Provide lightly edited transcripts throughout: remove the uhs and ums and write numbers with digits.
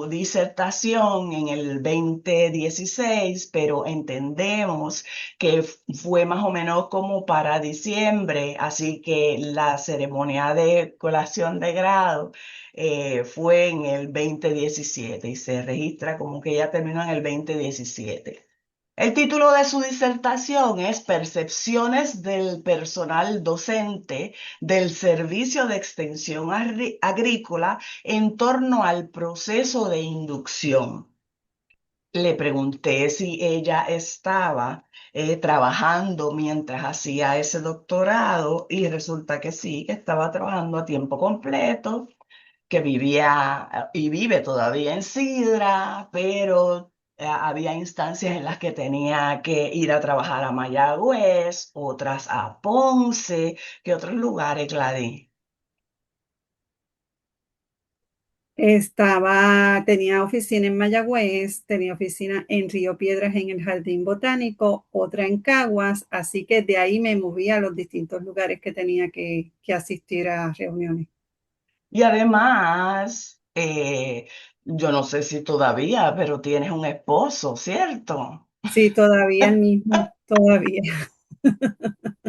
disertación en el 2016, pero entendemos que fue más o menos como para diciembre, así que la ceremonia de colación de grado fue en el 2017 y se registra como que ya terminó en el 2017. El título de su disertación es Percepciones del personal docente del Servicio de Extensión Agrícola en torno al proceso de inducción. Le pregunté si ella estaba trabajando mientras hacía ese doctorado y resulta que sí, que estaba trabajando a tiempo completo, que vivía y vive todavía en Sidra, pero había instancias en las que tenía que ir a trabajar a Mayagüez, otras a Ponce, que otros lugares, Gladys. Tenía oficina en Mayagüez, tenía oficina en Río Piedras en el Jardín Botánico, otra en Caguas, así que de ahí me movía a los distintos lugares que tenía que asistir a reuniones. Y además, yo no sé si todavía, pero tienes un esposo, ¿cierto? Sí, todavía el mismo, todavía.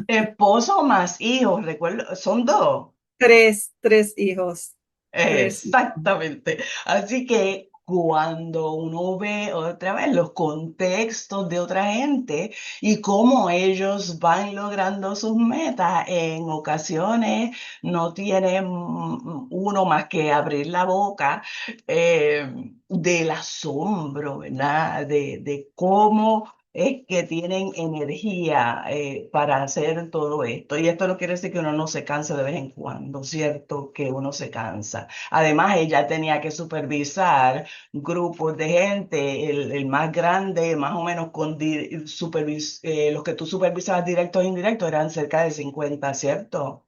Esposo más hijos, recuerdo, son dos. Tres hijos, tres hijos. Exactamente. Así que cuando uno ve otra vez los contextos de otra gente y cómo ellos van logrando sus metas, en ocasiones no tienen uno más que abrir la boca del asombro, ¿verdad? De cómo es que tienen energía para hacer todo esto. Y esto no quiere decir que uno no se canse de vez en cuando, ¿cierto? Que uno se cansa. Además, ella tenía que supervisar grupos de gente, el más grande, más o menos los que tú supervisabas directos e indirectos eran cerca de 50, ¿cierto?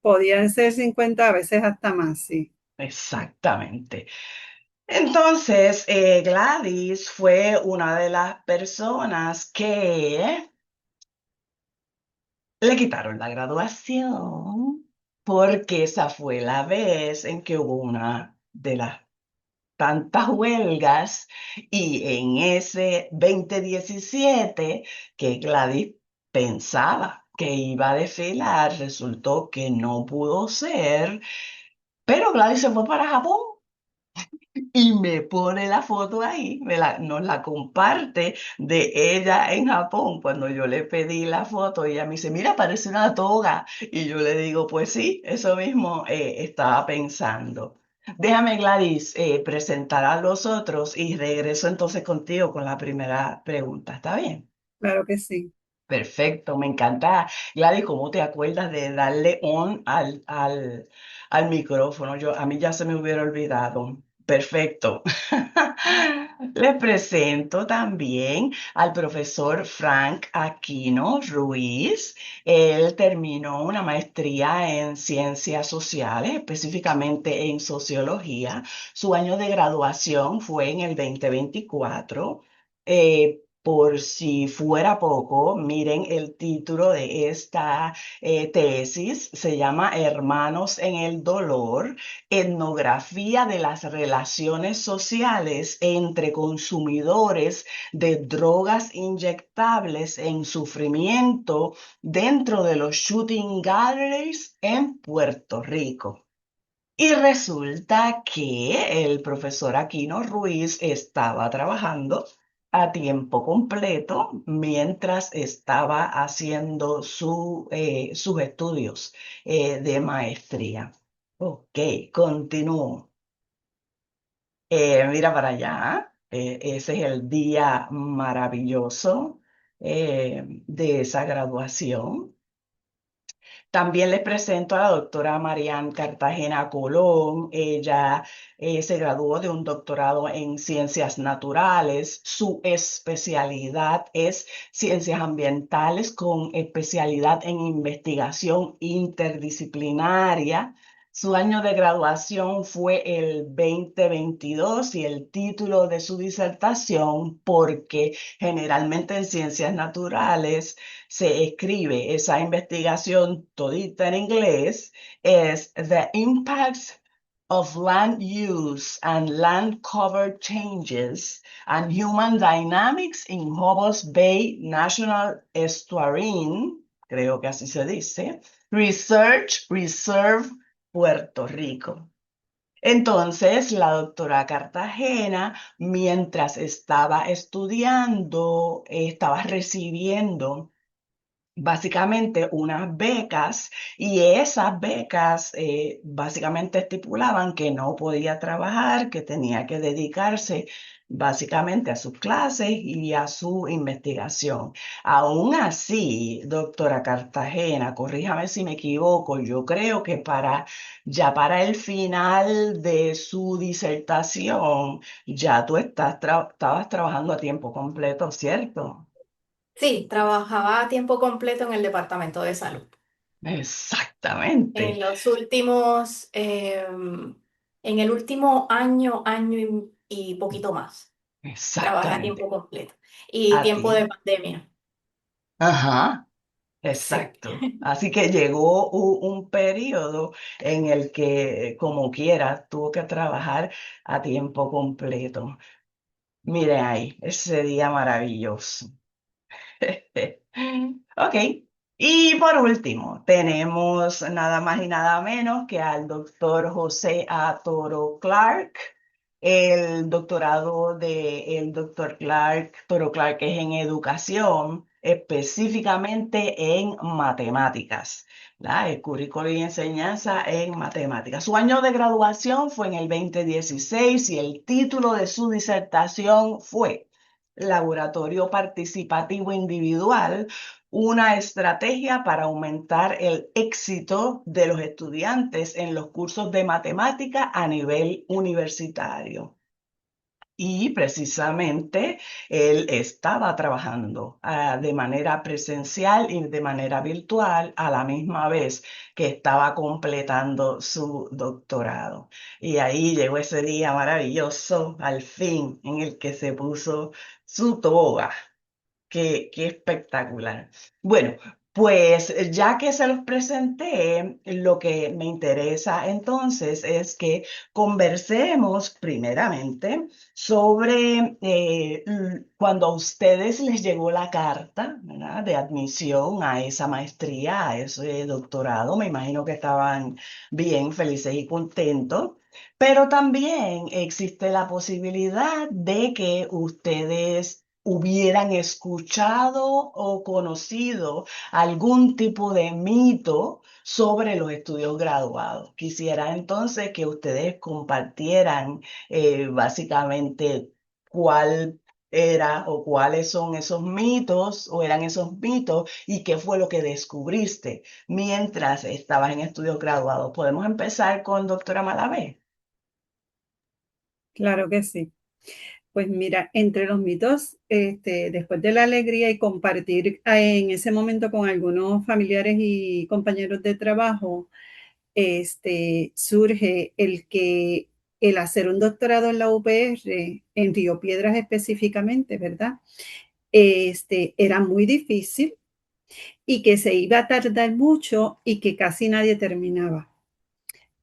Podían ser 50, a veces hasta más, sí. Exactamente. Entonces, Gladys fue una de las personas que le quitaron la graduación porque esa fue la vez en que hubo una de las tantas huelgas y en ese 2017 que Gladys pensaba que iba a desfilar, resultó que no pudo ser, pero Gladys se fue para Japón. Y me pone la foto ahí, nos la comparte de ella en Japón. Cuando yo le pedí la foto, ella me dice, mira, parece una toga. Y yo le digo, pues sí, eso mismo estaba pensando. Déjame, Gladys, presentar a los otros y regreso entonces contigo con la primera pregunta. ¿Está bien? Claro que sí. Perfecto, me encanta. Gladys, ¿cómo te acuerdas de darle on al micrófono? A mí ya se me hubiera olvidado. Perfecto. Les presento también al profesor Frank Aquino Ruiz. Él terminó una maestría en ciencias sociales, específicamente en sociología. Su año de graduación fue en el 2024. Por si fuera poco, miren el título de esta tesis. Se llama Hermanos en el Dolor, etnografía de las relaciones sociales entre consumidores de drogas inyectables en sufrimiento dentro de los shooting galleries en Puerto Rico. Y resulta que el profesor Aquino Ruiz estaba trabajando a tiempo completo mientras estaba haciendo sus estudios de maestría. Ok, continúo. Mira para allá. Ese es el día maravilloso de esa graduación. También les presento a la doctora Marian Cartagena Colón. Ella se graduó de un doctorado en ciencias naturales. Su especialidad es ciencias ambientales con especialidad en investigación interdisciplinaria. Su año de graduación fue el 2022 y el título de su disertación, porque generalmente en ciencias naturales se escribe esa investigación todita en inglés, es The Impacts of Land Use and Land Cover Changes and Human Dynamics in Hobos Bay National Estuarine, creo que así se dice, Research Reserve, Puerto Rico. Entonces, la doctora Cartagena, mientras estaba estudiando, estaba recibiendo básicamente unas becas y esas becas básicamente estipulaban que no podía trabajar, que tenía que dedicarse básicamente a sus clases y a su investigación. Aún así, doctora Cartagena, corríjame si me equivoco, yo creo que ya para el final de su disertación, ya tú estabas trabajando a tiempo completo, ¿cierto? Sí, trabajaba a tiempo completo en el departamento de salud. Exactamente. En los últimos, en el último año, y poquito más, trabajé a Exactamente. tiempo completo. Y A tiempo de ti. pandemia. Ajá, Sí. exacto. Así que llegó un periodo en el que, como quiera, tuvo que trabajar a tiempo completo. Mire ahí, ese día maravilloso. Ok. Y por último, tenemos nada más y nada menos que al doctor José A. Toro Clark. El doctorado de el doctor Clark, Toro Clark, es en educación, específicamente en matemáticas. El currículo y enseñanza en matemáticas. Su año de graduación fue en el 2016 y el título de su disertación fue Laboratorio Participativo Individual, una estrategia para aumentar el éxito de los estudiantes en los cursos de matemática a nivel universitario. Y precisamente él estaba trabajando de manera presencial y de manera virtual a la misma vez que estaba completando su doctorado. Y ahí llegó ese día maravilloso, al fin, en el que se puso su toga. Qué espectacular. Bueno, pues ya que se los presenté, lo que me interesa entonces es que conversemos primeramente sobre cuando a ustedes les llegó la carta, ¿verdad?, de admisión a esa maestría, a ese doctorado. Me imagino que estaban bien felices y contentos. Pero también existe la posibilidad de que ustedes hubieran escuchado o conocido algún tipo de mito sobre los estudios graduados. Quisiera entonces que ustedes compartieran básicamente cuál era o cuáles son esos mitos o eran esos mitos y qué fue lo que descubriste mientras estabas en estudios graduados. Podemos empezar con doctora Malavé. Claro que sí. Pues mira, entre los mitos, después de la alegría y compartir en ese momento con algunos familiares y compañeros de trabajo, surge el hacer un doctorado en la UPR, en Río Piedras específicamente, ¿verdad? Era muy difícil y que se iba a tardar mucho y que casi nadie terminaba.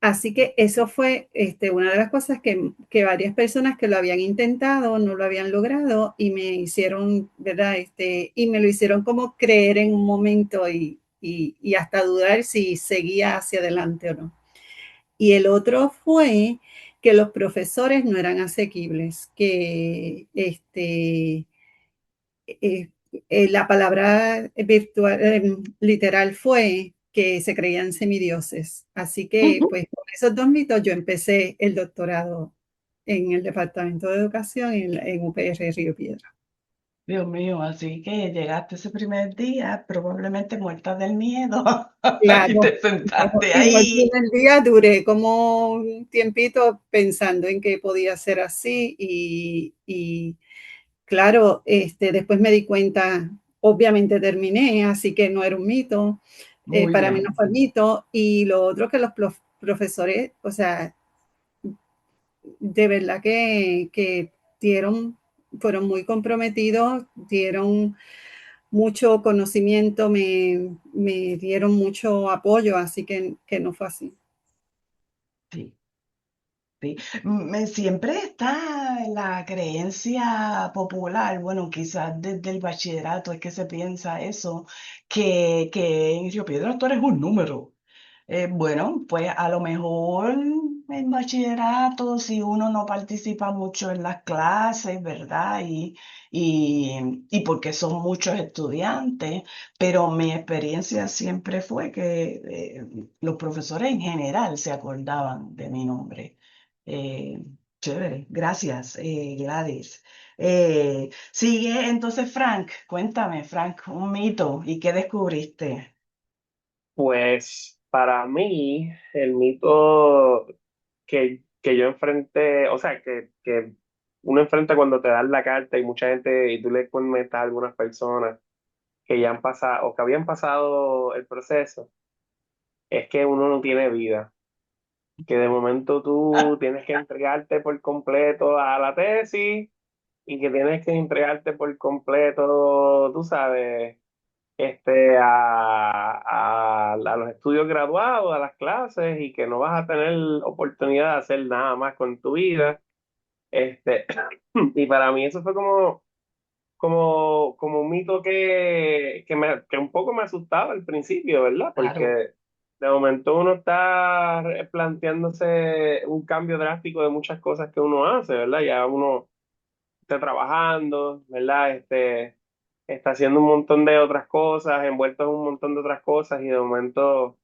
Así que eso fue una de las cosas que varias personas que lo habían intentado no lo habían logrado y me hicieron, ¿verdad? Y me lo hicieron como creer en un momento y hasta dudar si seguía hacia adelante o no. Y el otro fue que los profesores no eran asequibles, que eh, la palabra virtual, literal fue que se creían semidioses. Así que, pues, con esos dos mitos yo empecé el doctorado en el Departamento de Educación en UPR Río Piedra. Dios mío, así que llegaste ese primer día probablemente muerta del miedo y Claro, te sentaste igual el ahí. primer día duré como un tiempito pensando en que podía ser así y claro, después me di cuenta, obviamente terminé, así que no era un mito, Muy para mí no bien, fue mito. Y lo otro que los profesores, o sea, de verdad que dieron, fueron muy comprometidos, dieron mucho conocimiento, me dieron mucho apoyo, así que no fue así. sí. Sí, siempre está la creencia popular, bueno, quizás desde el bachillerato es que se piensa eso, que en Río Piedras tú eres un número. Bueno, pues a lo mejor en bachillerato, si uno no participa mucho en las clases, ¿verdad? Y porque son muchos estudiantes, pero mi experiencia siempre fue que los profesores en general se acordaban de mi nombre. Eh, Chévere, gracias, Gladys. Sigue entonces, Frank, cuéntame, Frank, un mito, ¿y qué descubriste? Pues para mí, el mito que yo enfrenté, o sea, que uno enfrenta cuando te dan la carta y mucha gente, y tú le comentas a algunas personas que ya han pasado o que habían pasado el proceso, es que uno no tiene vida, que de momento tú tienes que entregarte por completo a la tesis y que tienes que entregarte por completo, tú sabes, a los estudios graduados, a las clases, y que no vas a tener oportunidad de hacer nada más con tu vida. Este, y para mí eso fue como un mito que un poco me asustaba al principio, ¿verdad? Porque Claro. de momento uno está planteándose un cambio drástico de muchas cosas que uno hace, ¿verdad? Ya uno está trabajando, ¿verdad? Está haciendo un montón de otras cosas, envuelto en un montón de otras cosas, y de momento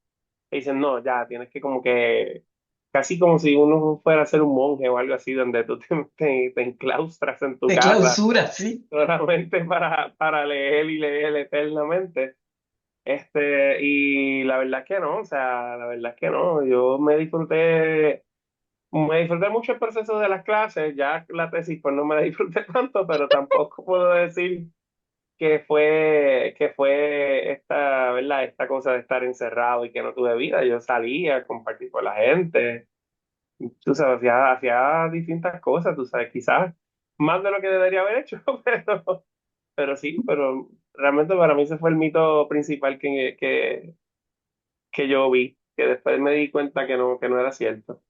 te dicen, no, ya, tienes que como que, casi como si uno fuera a ser un monje o algo así, donde tú te enclaustras en tu De casa clausura, sí. solamente para leer y leer eternamente. Y la verdad es que no, o sea, la verdad es que no, yo me disfruté mucho el proceso de las clases, ya la tesis pues no me la disfruté tanto, pero tampoco puedo decir que fue esta, ¿verdad? Esta cosa de estar encerrado y que no tuve vida. Yo salía, compartí con la gente, tú sabes, hacía distintas cosas, tú sabes, quizás más de lo que debería haber hecho, pero sí, pero realmente para mí ese fue el mito principal que yo vi, que después me di cuenta que no era cierto.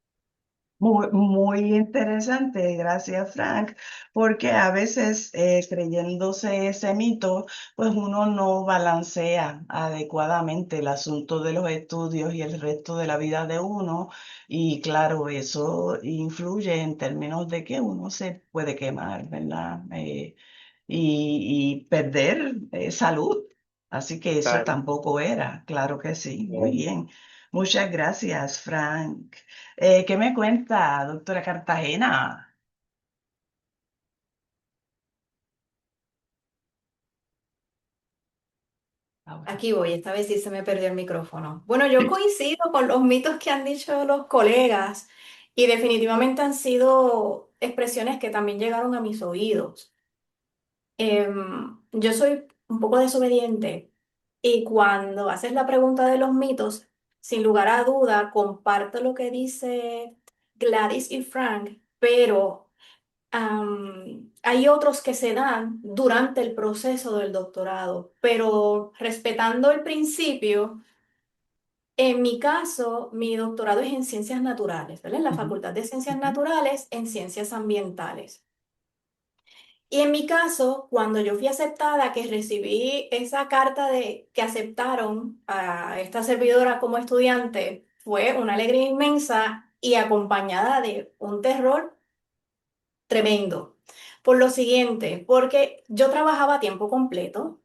Muy, muy interesante, gracias Frank, porque a veces creyéndose ese mito, pues uno no balancea adecuadamente el asunto de los estudios y el resto de la vida de uno, y claro, eso influye en términos de que uno se puede quemar, ¿verdad? Y perder salud. Así que eso Claro. tampoco era, claro que sí, muy bien. Muchas gracias, Frank. ¿Qué me cuenta, doctora Cartagena? Ahora. Aquí voy, esta vez sí se me perdió el micrófono. Bueno, yo coincido con los mitos que han dicho los colegas y definitivamente han sido expresiones que también llegaron a mis oídos. Yo soy un poco desobediente y cuando haces la pregunta de los mitos, sin lugar a duda, comparto lo que dice Gladys y Frank, pero hay otros que se dan durante el proceso del doctorado, pero respetando el principio, en mi caso, mi doctorado es en ciencias naturales, ¿verdad? En la Ujú, Facultad de Ciencias ujú, Naturales, en ciencias ambientales. Y en mi caso, cuando yo fui aceptada, que recibí esa carta de que aceptaron a esta servidora como estudiante, fue una alegría inmensa y acompañada de un terror tremendo. Por lo siguiente, porque yo trabajaba a tiempo completo,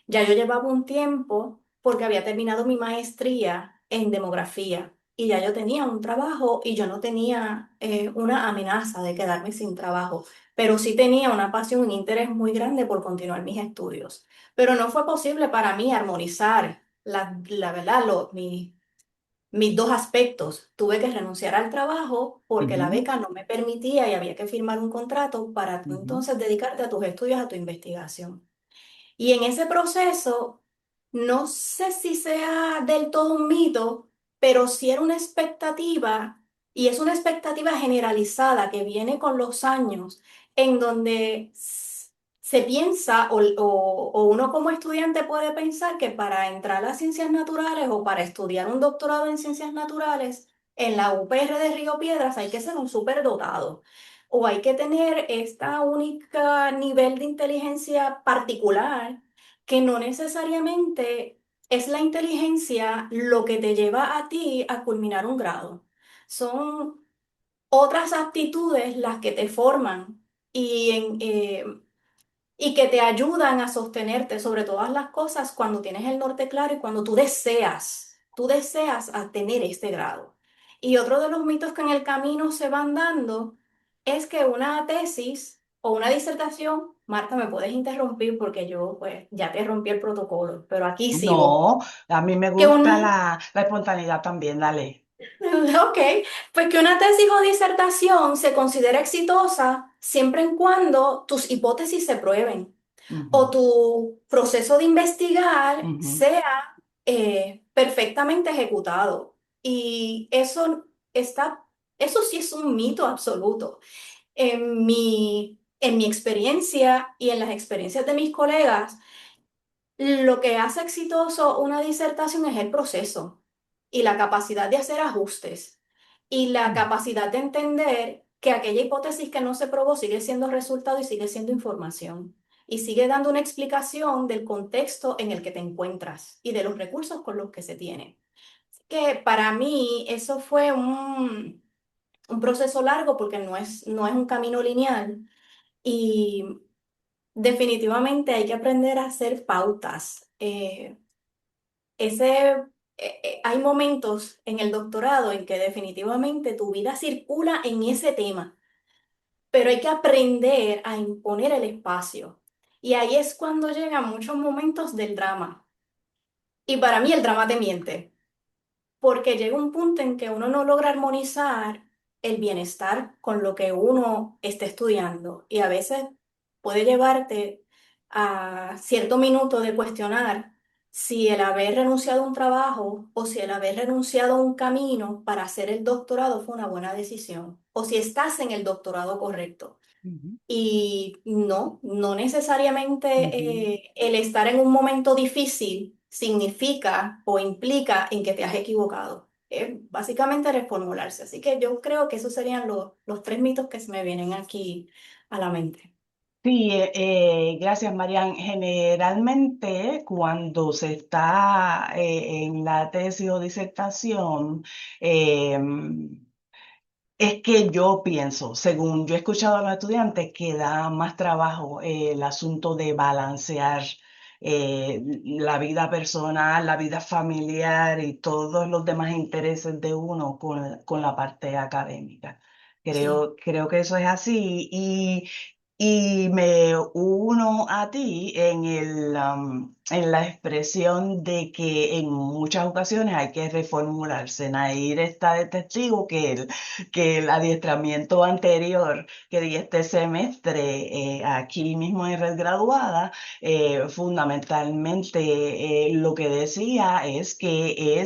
ya yo llevaba un tiempo porque había terminado mi maestría en demografía y ya yo tenía un trabajo y yo no tenía una amenaza de quedarme sin trabajo, pero sí tenía una pasión, un interés muy grande por continuar mis estudios. Pero no fue posible para mí armonizar la verdad, mis dos aspectos. Tuve que renunciar al trabajo porque la ujú, beca no me permitía y había que firmar un contrato para tú ujú, entonces dedicarte a tus estudios, a tu investigación. Y en ese proceso, no sé si sea del todo un mito, pero sí era una expectativa, y es una expectativa generalizada que viene con los años, en donde se piensa o uno como estudiante puede pensar que para entrar a ciencias naturales o para estudiar un doctorado en ciencias naturales, en la UPR de Río Piedras hay que ser un superdotado o hay que tener esta única nivel de inteligencia particular que no necesariamente es la inteligencia lo que te lleva a ti a culminar un grado. Son otras aptitudes las que te forman y que te ayudan a sostenerte sobre todas las cosas cuando tienes el norte claro y cuando tú deseas a tener este grado. Y otro de los mitos que en el camino se van dando es que una tesis o una disertación, Marta, me puedes interrumpir porque yo pues ya te rompí el protocolo, pero aquí sigo. No, a mí me Que gusta un, la espontaneidad también, dale. Ok, pues que una tesis o disertación se considera exitosa siempre en cuando tus hipótesis se prueben o Ujú, tu proceso de investigar ujú, sea perfectamente ejecutado. Y eso sí es un mito absoluto. En mi experiencia y en las experiencias de mis colegas, lo que hace exitoso una disertación es el proceso y la capacidad de hacer ajustes y la mm, capacidad de entender que aquella hipótesis que no se probó sigue siendo resultado y sigue siendo información y sigue dando una explicación del contexto en el que te encuentras y de los recursos con los que se tiene. Así que para mí eso fue un proceso largo porque no es un camino lineal y definitivamente hay que aprender a hacer pautas. Hay momentos en el doctorado en que definitivamente tu vida circula en ese tema, pero hay que aprender a imponer el espacio. Y ahí es cuando llegan muchos momentos del drama. Y para mí el drama te miente, porque llega un punto en que uno no logra armonizar el bienestar con lo que uno está estudiando y a veces puede llevarte a cierto minuto de cuestionar si el haber renunciado a un trabajo o si el haber renunciado a un camino para hacer el doctorado fue una buena decisión o si estás en el doctorado correcto. ujú, Y no necesariamente ujú. el estar en un momento difícil significa o implica en que te has equivocado. Es básicamente reformularse. Así que yo creo que esos serían los tres mitos que se me vienen aquí a la mente. Sí, gracias, Marian. Generalmente, cuando se está en la tesis o disertación, eh, es que yo pienso, según yo he escuchado a los estudiantes, que da más trabajo el asunto de balancear la vida personal, la vida familiar y todos los demás intereses de uno con la parte académica. Sí. Creo que eso es así y me uno a ti en la expresión de que en muchas ocasiones hay que reformularse. Nair está de testigo que el adiestramiento anterior que di este semestre aquí mismo en Red Graduada, fundamentalmente lo que decía es que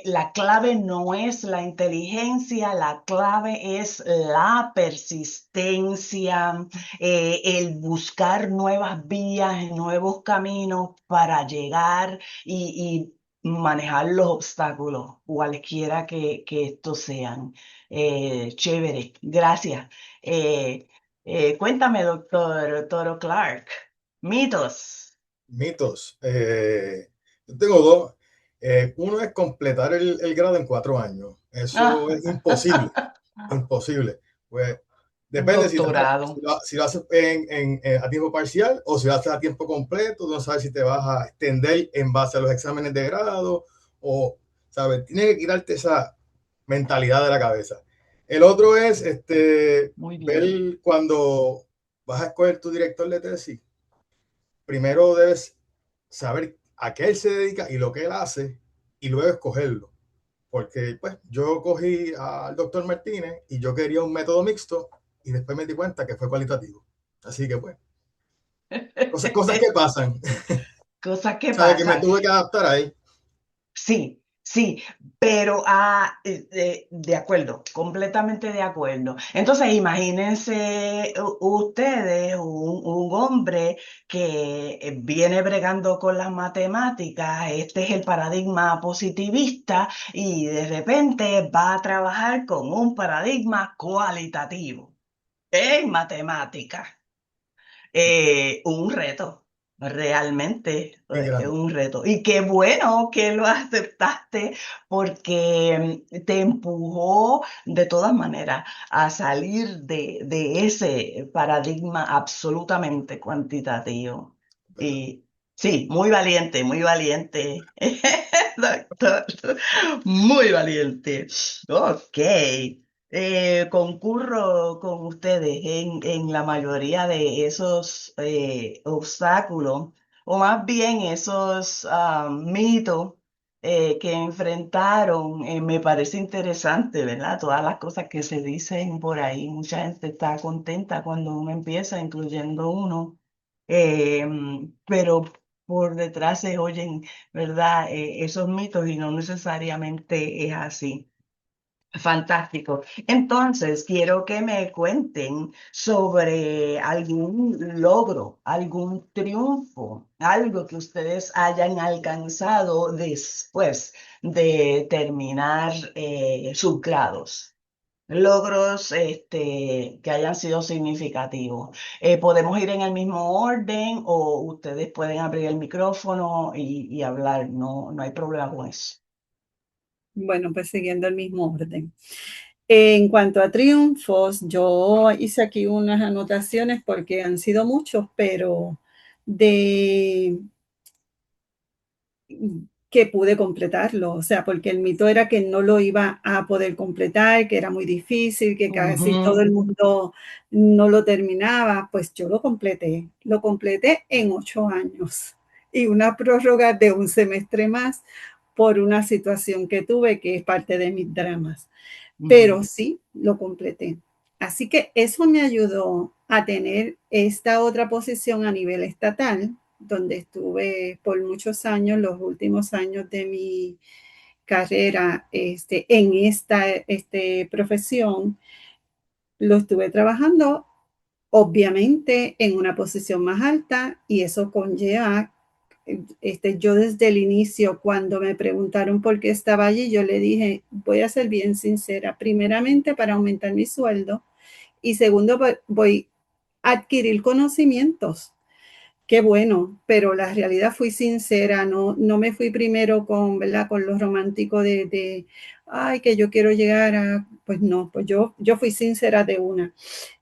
la clave no es la inteligencia, la clave es la persistencia, el buscar nuevas vías, nuevos caminos para llegar manejar los obstáculos, cualquiera que estos sean. Chévere, gracias. Eh, Cuéntame, doctor Toro Clark, mitos. Mitos. Yo tengo dos. Uno es completar el grado en 4 años. Eso es imposible. Imposible. Pues Un depende doctorado. si lo haces a tiempo parcial o si lo haces a tiempo completo. No sabes si te vas a extender en base a los exámenes de grado o, ¿sabes? Tienes que quitarte esa mentalidad de la cabeza. El otro es Muy bien. ver cuando vas a escoger tu director de tesis. Primero debes saber a qué él se dedica y lo que él hace y luego escogerlo. Porque pues yo cogí al doctor Martínez y yo quería un método mixto y después me di cuenta que fue cualitativo. Así que pues, cosas que pasan. Cosas que ¿Sabes? Que me pasan. tuve que adaptar ahí. Sí, Sí, pero de acuerdo, completamente de acuerdo. Entonces, imagínense ustedes un hombre que viene bregando con las matemáticas, este es el paradigma positivista y de repente va a trabajar con un paradigma cualitativo en matemáticas. Un reto, realmente Bien es grande. un reto. Y qué bueno que lo aceptaste porque te empujó de todas maneras a salir de ese paradigma absolutamente cuantitativo. Y sí, muy valiente, doctor, muy valiente. Ok. Concurro con ustedes en la mayoría de esos obstáculos, o más bien esos mitos que enfrentaron. Me parece interesante, ¿verdad? Todas las cosas que se dicen por ahí. Mucha gente está contenta cuando uno empieza, incluyendo uno. Eh, pero por detrás se oyen, ¿verdad? Esos mitos y no necesariamente es así. Fantástico. Entonces, quiero que me cuenten sobre algún logro, algún triunfo, algo que ustedes hayan alcanzado después de terminar sus grados. Logros que hayan sido significativos. Podemos ir en el mismo orden o ustedes pueden abrir el micrófono y hablar. No, no hay problema con eso. Bueno, pues siguiendo el mismo orden. En cuanto a triunfos, yo hice aquí unas anotaciones porque han sido muchos, pero de que pude completarlo, o sea, porque el mito era que no lo iba a poder completar, que era muy difícil, que casi todo el mundo no lo terminaba, pues yo lo completé en 8 años y una prórroga de un semestre más por una situación que tuve que es parte de mis dramas, pero sí lo completé. Así que eso me ayudó a tener esta otra posición a nivel estatal, donde estuve por muchos años, los últimos años de mi carrera en esta profesión, lo estuve trabajando obviamente en una posición más alta y eso conlleva, yo desde el inicio, cuando me preguntaron por qué estaba allí, yo le dije, voy a ser bien sincera, primeramente para aumentar mi sueldo y segundo, voy a adquirir conocimientos. Qué bueno, pero la realidad fui sincera, no me fui primero con, ¿verdad? Con lo romántico ay, que yo quiero llegar a, pues no, pues yo fui sincera de una.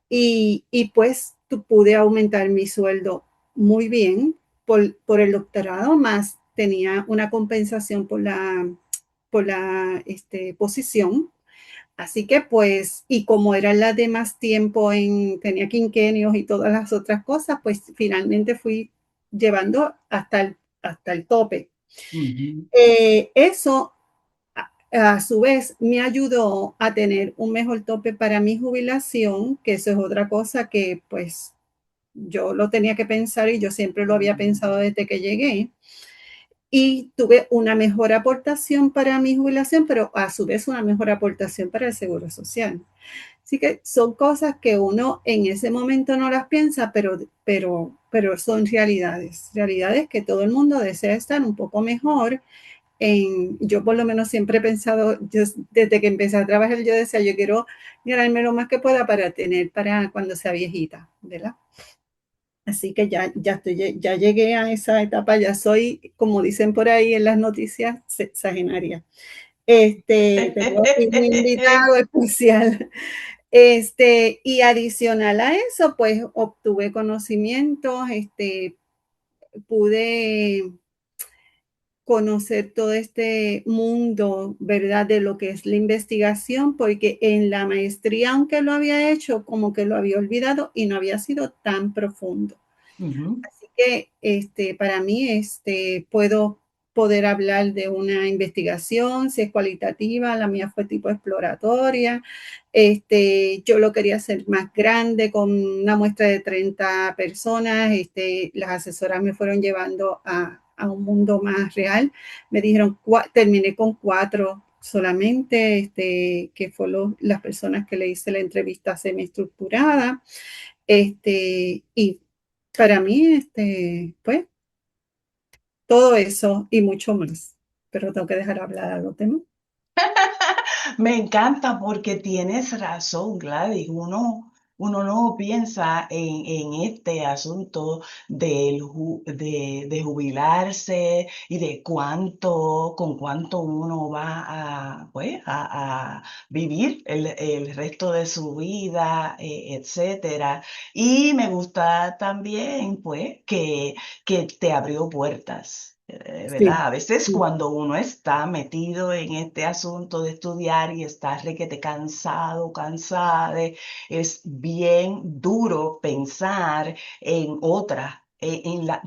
Y pues pude aumentar mi sueldo muy bien por el doctorado, más tenía una compensación por la posición. Así que pues, y como era la de más tiempo tenía quinquenios y todas las otras cosas, pues finalmente fui llevando hasta el tope. Eso a su vez me ayudó a tener un mejor tope para mi jubilación, que eso es otra cosa que pues yo lo tenía que pensar y yo siempre lo había pensado desde que llegué. Y tuve una mejor aportación para mi jubilación, pero a su vez una mejor aportación para el Seguro Social. Así que son cosas que uno en ese momento no las piensa, pero son realidades que todo el mundo desea estar un poco mejor. Yo por lo menos siempre he pensado, desde que empecé a trabajar, yo decía, yo quiero ganarme lo más que pueda para cuando sea viejita, ¿verdad? Así que ya llegué a esa etapa, ya soy, como dicen por ahí en las noticias, sexagenaria. Tengo aquí un invitado especial. Y adicional a eso, pues obtuve conocimientos, pude conocer todo este mundo, ¿verdad? De lo que es la investigación, porque en la maestría, aunque lo había hecho, como que lo había olvidado y no había sido tan profundo. Así que para mí puedo poder hablar de una investigación, si es cualitativa, la mía fue tipo exploratoria. Yo lo quería hacer más grande con una muestra de 30 personas. Las asesoras me fueron llevando a a un mundo más real. Me dijeron, terminé con 4 solamente, que fue las personas que le hice la entrevista semiestructurada. Y para mí, pues, todo eso y mucho más. Pero tengo que dejar hablar a los demás. Me encanta porque tienes razón, Gladys. Uno no piensa en este asunto de jubilarse y de con cuánto uno va pues, a vivir el resto de su vida, etcétera. Y me gusta también, pues, que te abrió puertas. Sí, ¿Verdad? A veces sí, cuando uno está metido en este asunto de estudiar y está requete cansado, cansada, es bien duro pensar en otra,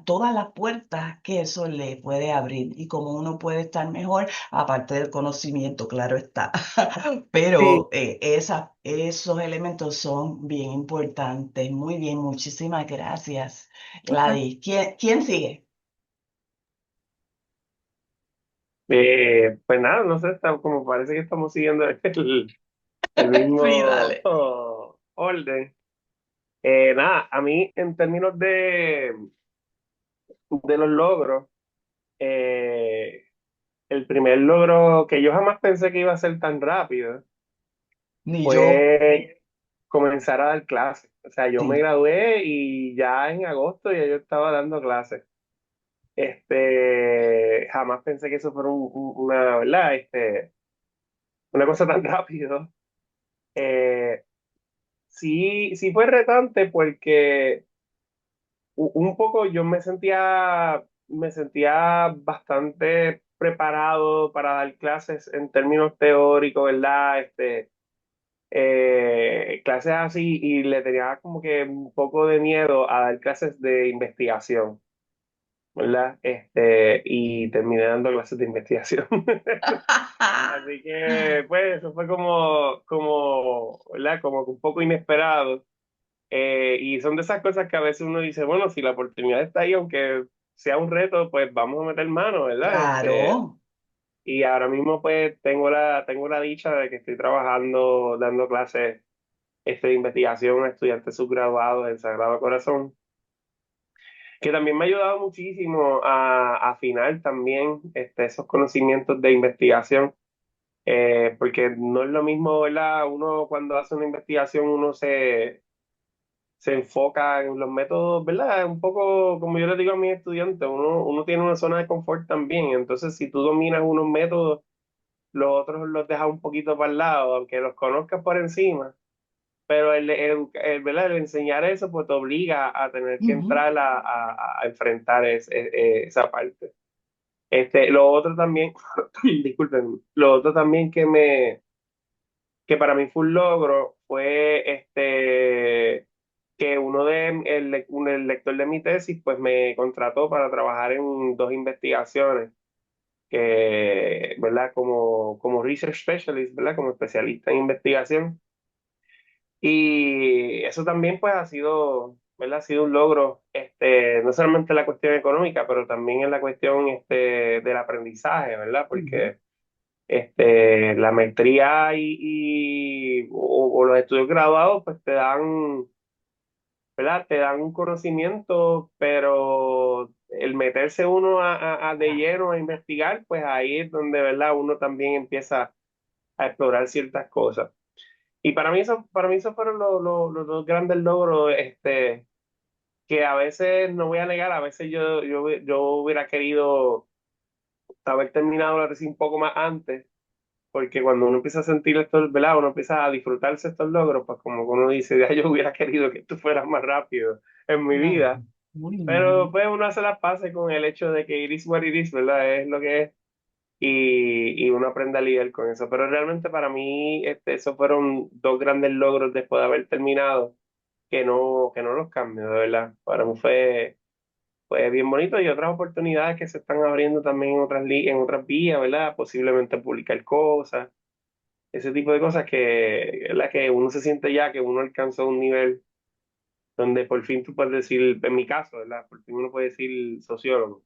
todas las puertas que eso le puede abrir y cómo uno puede estar mejor, aparte del conocimiento, claro está. sí. Pero esos elementos son bien importantes. Muy bien, muchísimas gracias, Ok. Gladys. ¿Quién sigue? Pues nada, no sé, como parece que estamos siguiendo el Sí, mismo dale. orden. Nada, a mí en términos de los logros, eh, el primer logro que yo jamás pensé que iba a ser tan rápido Ni yo. fue comenzar a dar clases. O sea, yo me Sí. gradué y ya en agosto ya yo estaba dando clases. Jamás pensé que eso fuera una, ¿verdad? Una cosa tan rápido. Eh, sí, sí fue retante porque un poco yo me sentía bastante preparado para dar clases en términos teóricos, ¿verdad? Clases así y le tenía como que un poco de miedo a dar clases de investigación, ¿verdad? Y terminé dando clases de investigación. Así que, pues, eso fue ¿verdad? Como un poco inesperado. Y son de esas cosas que a veces uno dice, bueno, si la oportunidad está ahí, aunque sea un reto, pues vamos a meter mano, ¿verdad? Claro. Y ahora mismo, pues, tengo la dicha de que estoy trabajando, dando clases de investigación a estudiantes subgraduados del Sagrado Corazón, que también me ha ayudado muchísimo a afinar también esos conocimientos de investigación, porque no es lo mismo, ¿verdad? Uno cuando hace una investigación, se enfoca en los métodos, ¿verdad? Un poco como yo le digo a mis estudiantes, uno tiene una zona de confort también, entonces si tú dominas unos métodos, los otros los dejas un poquito para el lado, aunque los conozcas por encima, pero ¿verdad? El enseñar eso pues te obliga a tener que Ujú. entrar a enfrentar esa parte. Lo otro también, disculpen, lo otro también que para mí fue un logro fue que el lector de mi tesis pues me contrató para trabajar en dos investigaciones ¿verdad? Como research specialist, ¿verdad? Como especialista en investigación. Y eso también pues ha sido, ¿verdad? Ha sido un logro, no solamente en la cuestión económica, pero también en la cuestión del aprendizaje, ¿verdad? Ujú. Porque la maestría o los estudios graduados pues te dan, ¿verdad? Te dan un conocimiento, pero el meterse uno de lleno a investigar, pues ahí es donde, ¿verdad? Uno también empieza a explorar ciertas cosas. Y para mí eso fueron los dos grandes logros, que a veces, no voy a negar, a veces yo hubiera querido haber terminado la tesis un poco más antes, porque cuando uno empieza a sentir esto, ¿verdad? Uno empieza a disfrutarse estos logros, pues como uno dice, ya yo hubiera querido que esto fuera más rápido en mi Claro. vida, Muy pero bien. pues uno hace las paces con el hecho de que it is what it is, ¿verdad? Es lo que es, y uno aprende a lidiar con eso. Pero realmente para mí, esos fueron dos grandes logros después de haber terminado, que no los cambio, de verdad. Para mí fue bien bonito y otras oportunidades que se están abriendo también en otras vías, ¿verdad? Posiblemente publicar cosas, ese tipo de cosas ¿verdad? Que uno se siente ya que uno alcanzó un nivel donde por fin tú puedes decir, en mi caso, ¿verdad? Por fin uno puede decir sociólogo.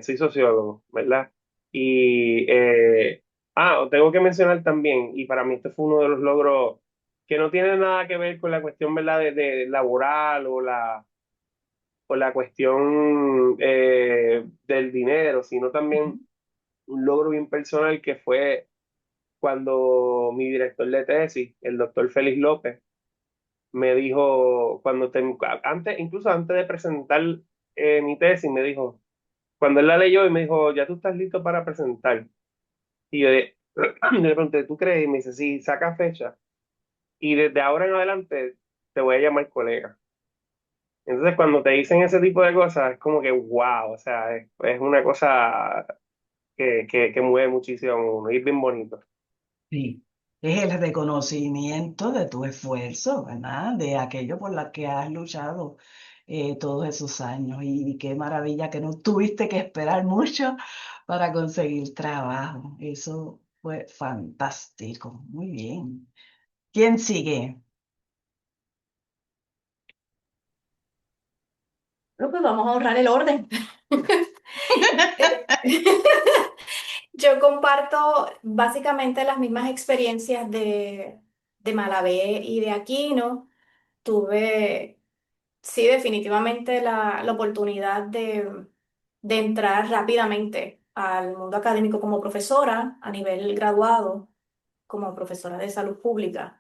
Soy sociólogo, ¿verdad? Y, tengo que mencionar también, y para mí este fue uno de los logros que no tiene nada que ver con la cuestión, ¿verdad?, de laboral o la cuestión del dinero, sino también un logro bien personal que fue cuando mi director de tesis, el doctor Félix López, me dijo, antes, incluso antes de presentar mi tesis, me dijo, cuando él la leyó y me dijo, ya tú estás listo para presentar. Y yo le pregunté, ¿tú crees? Y me dice, sí, saca fecha. Y desde ahora en adelante te voy a llamar colega. Entonces, cuando te dicen ese tipo de cosas, es como que, wow, o sea, es una cosa que mueve muchísimo a uno y es bien bonito. Sí, es el reconocimiento de tu esfuerzo, ¿verdad? De aquello por lo que has luchado todos esos años. Y qué maravilla que no tuviste que esperar mucho para conseguir trabajo. Eso fue fantástico. Muy bien. ¿Quién sigue? Bueno, pues vamos a honrar el orden. Yo comparto básicamente las mismas experiencias de Malavé y de Aquino. Tuve, sí, definitivamente la oportunidad de entrar rápidamente al mundo académico como profesora a nivel graduado, como profesora de salud pública.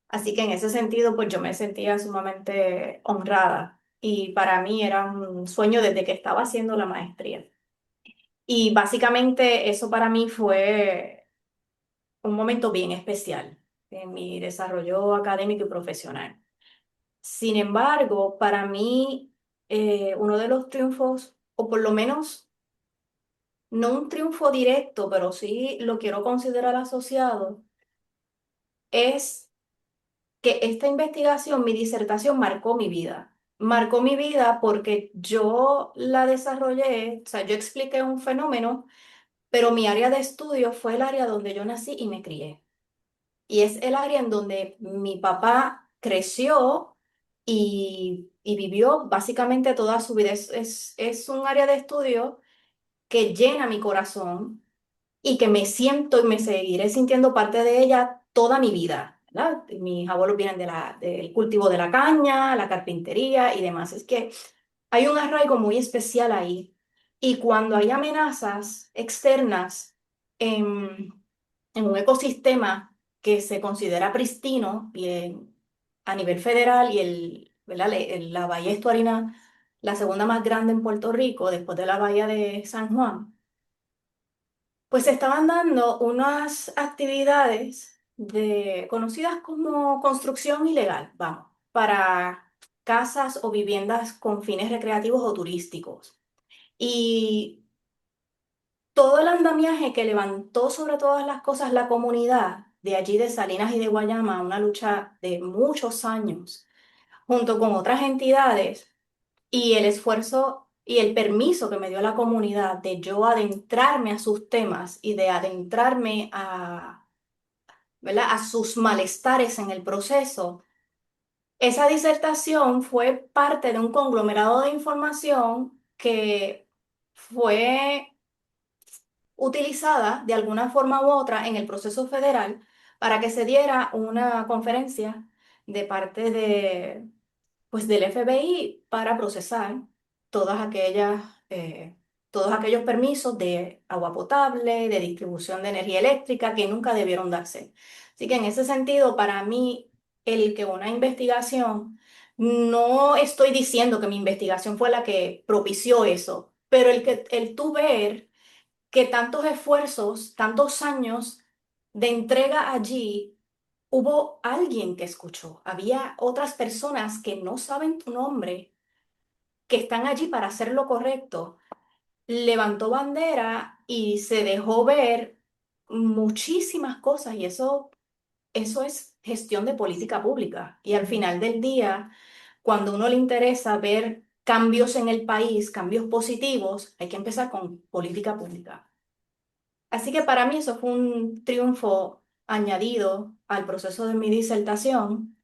Así que en ese sentido, pues yo me sentía sumamente honrada y para mí era un sueño desde que estaba haciendo la maestría. Y básicamente eso para mí fue un momento bien especial en mi desarrollo académico y profesional. Sin embargo, para mí, uno de los triunfos, o por lo menos no un triunfo directo, pero sí lo quiero considerar asociado, es que esta investigación, mi disertación, marcó mi vida. Marcó mi vida porque yo la desarrollé, o sea, yo expliqué un fenómeno, pero mi área de estudio fue el área donde yo nací y me crié. Y es el área en donde mi papá creció y vivió básicamente toda su vida. Es un área de estudio que llena mi corazón y que me siento y me seguiré sintiendo parte de ella toda mi vida, ¿verdad? Mis abuelos vienen del cultivo de la caña, la carpintería y demás. Es que hay un arraigo muy especial ahí. Y cuando hay amenazas externas en un ecosistema que se considera pristino y a nivel federal y ¿verdad? La bahía estuarina, la segunda más grande en Puerto Rico, después de la bahía de San Juan, pues se estaban dando unas actividades conocidas como construcción ilegal, vamos, para casas o viviendas con fines recreativos o turísticos. Y todo el andamiaje que levantó sobre todas las cosas la comunidad de allí de Salinas y de Guayama, una lucha de muchos años, junto con otras entidades, y el esfuerzo y el permiso que me dio la comunidad de yo adentrarme a sus temas y de adentrarme ¿verdad? A sus malestares en el proceso. Esa disertación fue parte de un conglomerado de información que fue utilizada de alguna forma u otra en el proceso federal para que se diera una conferencia de parte pues, del FBI para procesar todas aquellas, todos aquellos permisos de agua potable, de distribución de energía eléctrica que nunca debieron darse. Así que en ese sentido, para mí, el que una investigación, no estoy diciendo que mi investigación fue la que propició eso, pero el tú ver que tantos esfuerzos, tantos años de entrega allí, hubo alguien que escuchó, había otras personas que no saben tu nombre, que están allí para hacer lo correcto, levantó bandera y se dejó ver muchísimas cosas y eso es gestión de política pública. Y al final del día, cuando a uno le interesa ver cambios en el país, cambios positivos, hay que empezar con política pública. Así que para mí eso fue un triunfo añadido al proceso de mi disertación,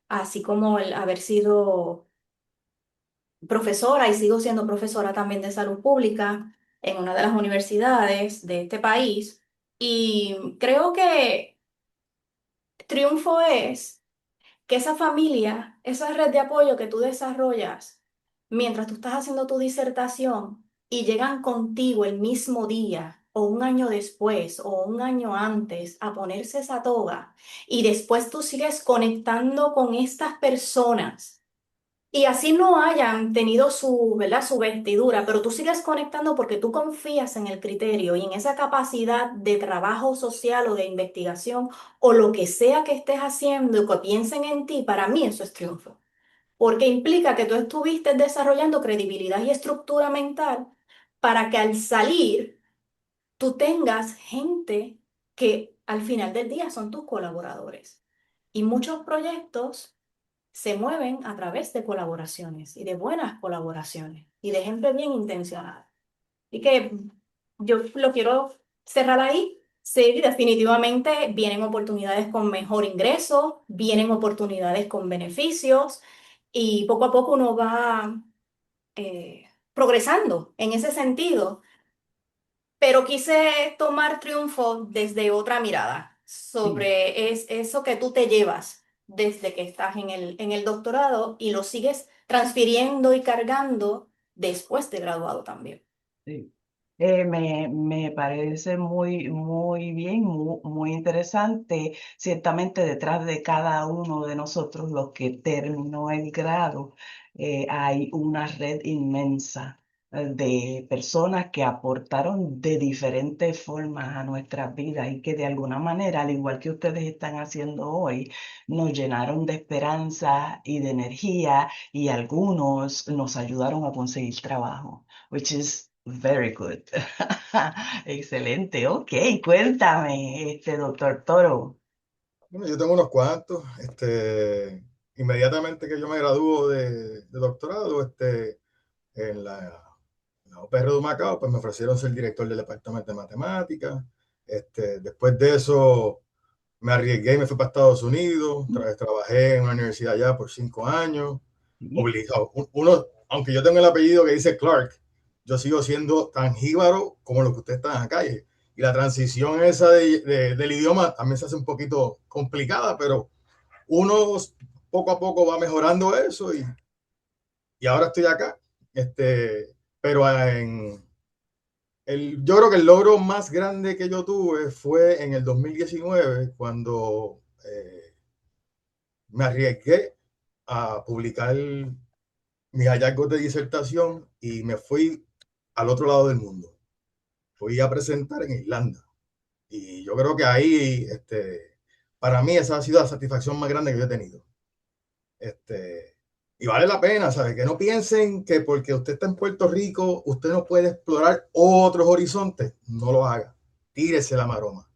así como el haber sido profesora y sigo siendo profesora también de salud pública en una de las universidades de este país. Y creo que triunfo es que esa familia, esa red de apoyo que tú desarrollas mientras tú estás haciendo tu disertación y llegan contigo el mismo día o un año después o un año antes a ponerse esa toga y después tú sigues conectando con estas personas y así no hayan tenido su, ¿verdad? Su vestidura, pero tú sigues conectando porque tú confías en el criterio y en esa capacidad de trabajo social o de investigación o lo que sea que estés haciendo y que piensen en ti, para mí eso es triunfo. Porque implica que tú estuviste desarrollando credibilidad y estructura mental para que al salir tú tengas gente que al final del día son tus colaboradores. Y muchos proyectos se mueven a través de colaboraciones y de buenas colaboraciones y de gente bien intencionada. Y que yo lo quiero cerrar ahí. Sí, definitivamente vienen oportunidades con mejor ingreso, vienen oportunidades con beneficios y poco a poco uno va progresando en ese sentido, pero quise tomar triunfo desde otra mirada Sí. sobre eso que tú te llevas desde que estás en el doctorado y lo sigues transfiriendo y cargando después de graduado también. Sí. Me parece muy bien, muy interesante. Ciertamente detrás de cada uno de nosotros, los que terminó el grado, hay una red inmensa de personas que aportaron de diferentes formas a nuestras vidas y que de alguna manera, al igual que ustedes están haciendo hoy, nos llenaron de esperanza y de energía y algunos nos ayudaron a conseguir trabajo, which is very good. Excelente, ok, cuéntame, doctor Toro. Bueno, yo tengo unos cuantos. Inmediatamente que yo me gradúo de doctorado, en la UPR de Macao, pues me ofrecieron ser director del departamento de matemáticas. Después de eso, me arriesgué y me fui para Estados Unidos. Trabajé en una universidad allá por 5 años. Sí. Obligado. Uno, aunque yo tengo el apellido que dice Clark, yo sigo siendo tan jíbaro como lo que usted está en la calle. Y la transición esa del idioma también se hace un poquito complicada, pero uno poco a poco va mejorando eso y ahora estoy acá. Pero yo creo que el logro más grande que yo tuve fue en el 2019, cuando me arriesgué a publicar mis hallazgos de disertación y me fui al otro lado del mundo. Fui a presentar en Irlanda. Y yo creo que ahí, para mí, esa ha sido la satisfacción más grande que yo he tenido. Y vale la pena, ¿sabes? Que no piensen que porque usted está en Puerto Rico, usted no puede explorar otros horizontes. No lo haga. Tírese la maroma.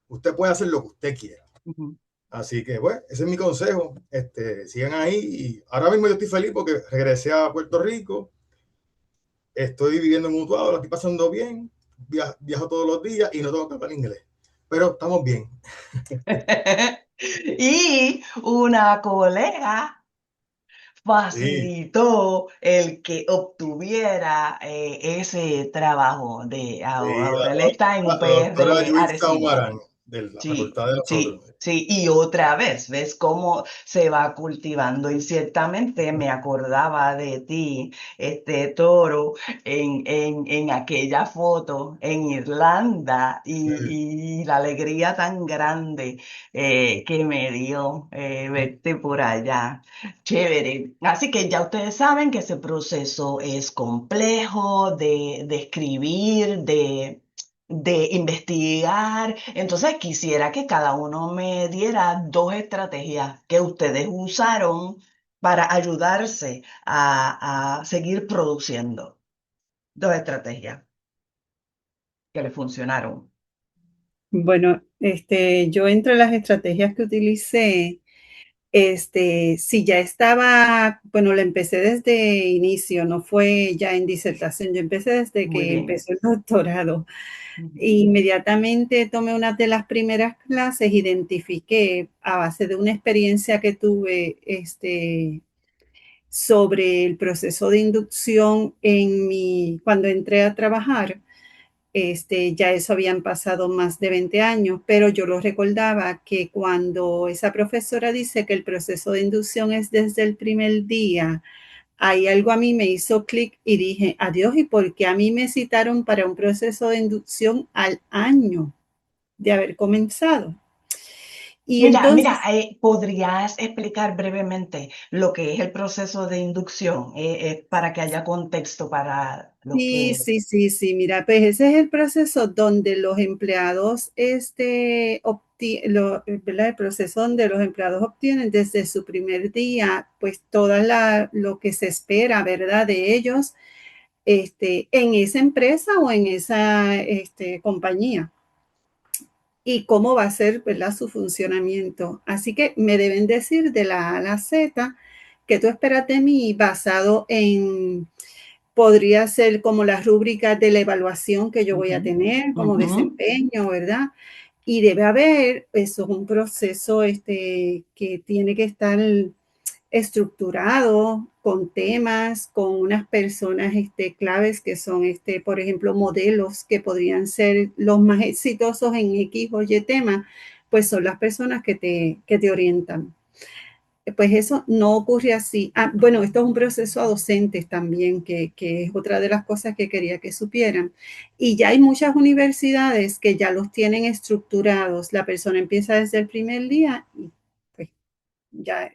Usted puede hacer lo que usted quiera. Ujú. Así que, bueno, ese es mi consejo. Sigan ahí. Y ahora mismo yo estoy feliz porque regresé a Puerto Rico. Estoy viviendo en Utuado, lo estoy pasando bien. Viajo todos los días y no tengo que hablar inglés. Pero estamos bien. Y una colega Sí, facilitó el que obtuviera ese trabajo de sí, ahora. Él está en la doctora UPR Yuitza Arecibo. Humarán, de la Sí, facultad de nosotros. sí, sí. Y otra vez, ¿ves cómo se va cultivando? Y ciertamente me acordaba de ti, Toro, en aquella foto en Irlanda Sí, y la alegría tan grande que me dio verte por allá. Chévere. Así que ya ustedes saben que ese proceso es complejo de escribir, de investigar. Entonces quisiera que cada uno me diera dos estrategias que ustedes usaron para ayudarse a seguir produciendo. Dos estrategias que le funcionaron. Bueno, yo entre las estrategias que utilicé, si ya estaba, bueno, lo empecé desde inicio, no fue ya en disertación, yo empecé desde Muy que bien. empecé el doctorado. Ujú. Inmediatamente tomé una de las primeras clases, identifiqué a base de una experiencia que tuve, sobre el proceso de inducción cuando entré a trabajar. Ya eso habían pasado más de 20 años, pero yo lo recordaba que cuando esa profesora dice que el proceso de inducción es desde el primer día, ahí algo a mí me hizo clic y dije, adiós, ¿y por qué a mí me citaron para un proceso de inducción al año de haber comenzado? Y Mira, entonces, ¿podrías explicar brevemente lo que es el proceso de inducción, para que haya contexto para los sí, que... sí, sí, sí, mira, pues ese es el proceso donde los empleados, ¿verdad? El proceso donde los empleados obtienen desde su primer día, pues lo que se espera, ¿verdad? De ellos, en esa empresa o en esa, compañía y cómo va a ser, ¿verdad? Su funcionamiento. Así que me deben decir de la A a la Z que tú esperas de mí basado en podría ser como las rúbricas de la evaluación que yo voy a Ujú, tener como ujú. desempeño, ¿verdad? Y debe haber, eso es un proceso que tiene que estar estructurado con temas, con unas personas claves que son, por ejemplo, modelos que podrían ser los más exitosos en X o Y tema, pues son las personas que te orientan. Pues eso no ocurre así. Bueno, esto es un proceso a docentes también, que es otra de las cosas que quería que supieran. Y ya hay muchas universidades que ya los tienen estructurados. La persona empieza desde el primer día y pues ya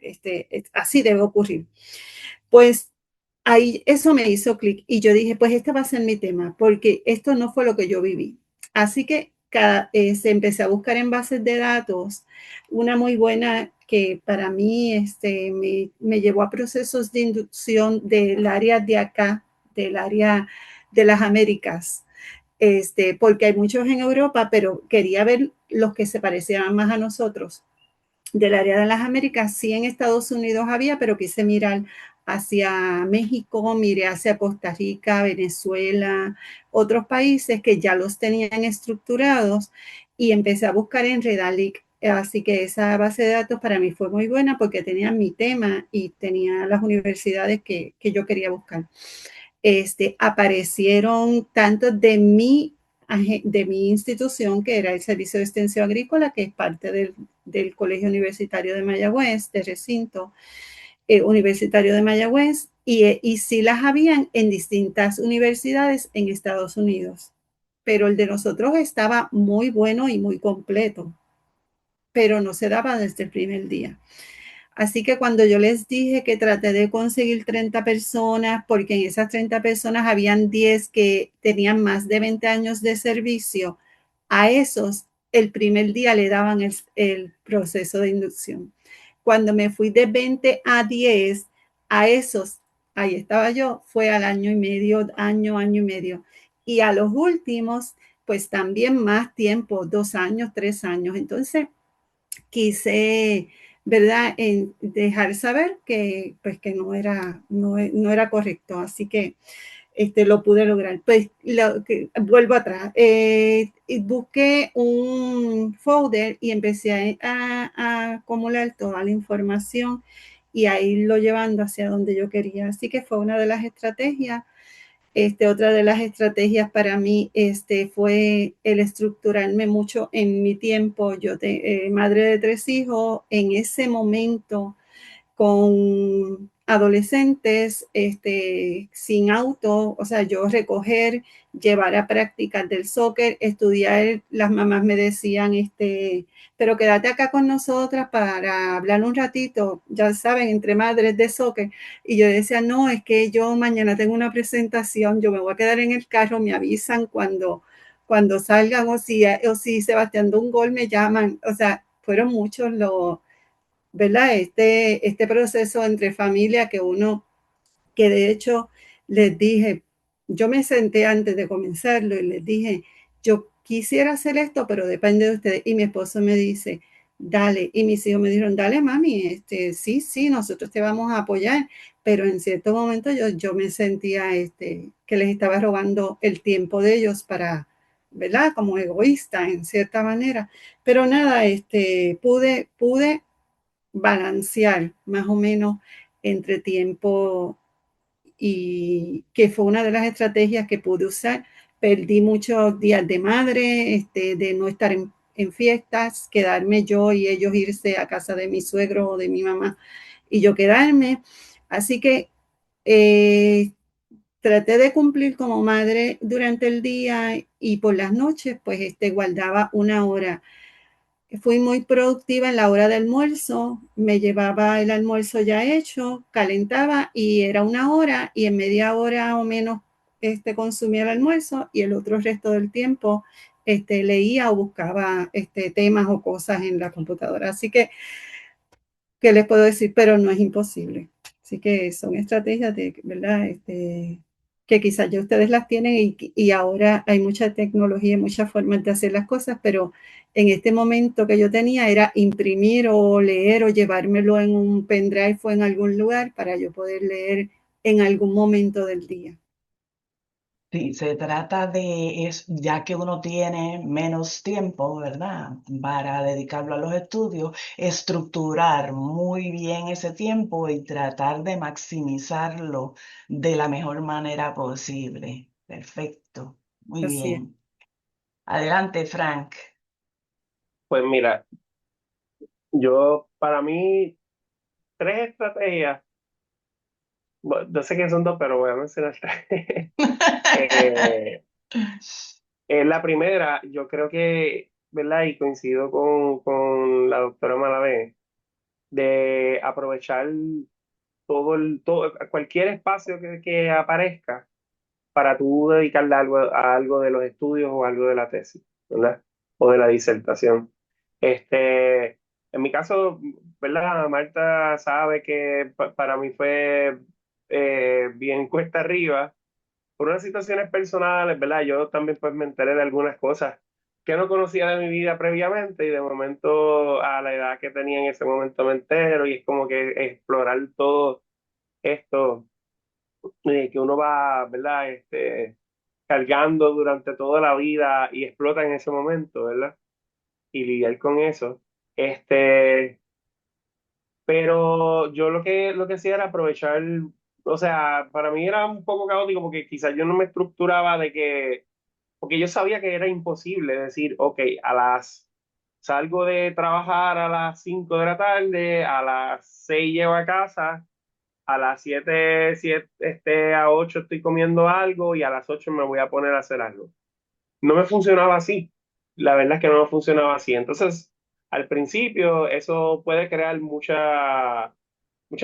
así debe ocurrir. Pues ahí eso me hizo clic y yo dije, pues este va a ser mi tema, porque esto no fue lo que yo viví. Así que se empecé a buscar en bases de datos, una muy buena que para mí me llevó a procesos de inducción del área de acá, del área de las Américas, porque hay muchos en Europa, pero quería ver los que se parecían más a nosotros del área de las Américas. Sí, en Estados Unidos había, pero quise mirar hacia México, miré hacia Costa Rica, Venezuela, otros países que ya los tenían estructurados y empecé a buscar en Redalic. Así que esa base de datos para mí fue muy buena porque tenía mi tema y tenía las universidades que yo quería buscar. Aparecieron tanto de mi institución, que era el Servicio de Extensión Agrícola, que es parte del Colegio Universitario de Mayagüez, de recinto universitario de Mayagüez, y sí las habían en distintas universidades en Estados Unidos. Pero el de nosotros estaba muy bueno y muy completo, pero no se daba desde el primer día. Así que cuando yo les dije que traté de conseguir 30 personas, porque en esas 30 personas habían 10 que tenían más de 20 años de servicio, a esos el primer día le daban el proceso de inducción. Cuando me fui de 20 a 10, a esos, ahí estaba yo, fue al año y medio, año y medio. Y a los últimos, pues también más tiempo, 2 años, 3 años. Entonces, quise, ¿verdad?, en dejar saber que, pues, que no era correcto. Así que lo pude lograr. Pues vuelvo atrás. Busqué un folder y empecé a acumular toda la información y a irlo llevando hacia donde yo quería. Así que fue una de las estrategias. Otra de las estrategias para mí fue el estructurarme mucho en mi tiempo. Yo, madre de 3 hijos, en ese momento con adolescentes sin auto, o sea, yo recoger, llevar a prácticas del soccer, estudiar, las mamás me decían, pero quédate acá con nosotras para hablar un ratito, ya saben, entre madres de soccer, y yo decía, no, es que yo mañana tengo una presentación, yo me voy a quedar en el carro, me avisan cuando salgan, o si Sebastián da un gol, me llaman, o sea, fueron muchos ¿verdad? Este proceso entre familia que de hecho les dije, yo me senté antes de comenzarlo y les dije, yo quisiera hacer esto, pero depende de ustedes. Y mi esposo me dice, dale. Y mis hijos me dijeron, dale, mami, sí, sí, nosotros te vamos a apoyar. Pero en cierto momento yo me sentía que les estaba robando el tiempo de ellos ¿verdad? Como egoísta en cierta manera. Pero nada, pude balancear más o menos entre tiempo y que fue una de las estrategias que pude usar. Perdí muchos días de madre, de no estar en fiestas, quedarme yo y ellos irse a casa de mi suegro o de mi mamá y yo quedarme. Así que traté de cumplir como madre durante el día y por las noches, pues guardaba una hora. Fui muy productiva en la hora de almuerzo, me llevaba el almuerzo ya hecho, calentaba y era una hora y en media hora o menos consumía el almuerzo y el otro resto del tiempo leía o buscaba temas o cosas en la computadora. Así que, ¿qué les puedo decir? Pero no es imposible. Así que son estrategias de, ¿verdad? Que quizás ya ustedes las tienen y ahora hay mucha tecnología y muchas formas de hacer las cosas, pero en este momento que yo tenía era imprimir o leer o llevármelo en un pendrive o en algún lugar para yo poder leer en algún momento del día. Sí, se trata de, ya que uno tiene menos tiempo, ¿verdad? Para dedicarlo a los estudios, estructurar muy bien ese tiempo y tratar de maximizarlo de la mejor manera posible. Perfecto, muy Así es. bien. Adelante, Frank. Pues mira, para mí, tres estrategias, bueno, yo sé que son dos, pero voy a mencionar tres. Eh, la primera, yo creo que, ¿verdad? Y coincido con la doctora Malavé, de aprovechar cualquier espacio que aparezca para tú dedicarle a algo de los estudios o algo de la tesis, ¿verdad? O de la disertación. En mi caso, ¿verdad? Marta sabe que para mí fue bien cuesta arriba por unas situaciones personales, ¿verdad? Yo también pues me enteré de algunas cosas que no conocía de mi vida previamente y de momento a la edad que tenía en ese momento me entero y es como que explorar todo esto que uno va, ¿verdad? Cargando durante toda la vida y explota en ese momento, ¿verdad? Y lidiar con eso. Este, pero yo lo que hacía era aprovechar, o sea, para mí era un poco caótico porque quizás yo no me estructuraba porque yo sabía que era imposible decir, ok, salgo de trabajar a las 5 de la tarde, a las 6 llego a casa, a las 7 a 8 estoy comiendo algo y a las 8 me voy a poner a hacer algo. No me funcionaba así. La verdad es que no me funcionaba así. Entonces, al principio eso puede crear mucha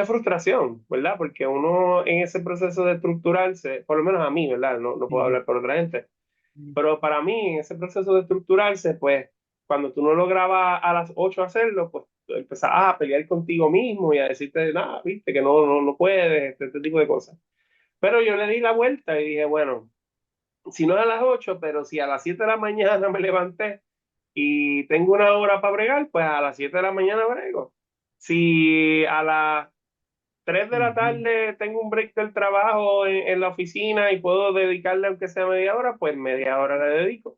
frustración, ¿verdad? Porque uno en ese proceso de estructurarse, por lo menos a mí, ¿verdad? No puedo hablar por otra gente, pero para mí en ese proceso de estructurarse, pues cuando tú no lograbas a las 8 hacerlo, pues empezabas a pelear contigo mismo y a decirte, nada, viste, que no puedes, este tipo de cosas. Pero yo le di la vuelta y dije, bueno, si no a las 8 pero si a las 7 de la mañana me levanté y tengo una hora para bregar, pues a las 7 de la mañana brego. Si a las 3 de la Ujú. tarde tengo un break del trabajo en la oficina y puedo dedicarle aunque sea media hora, pues media hora le dedico,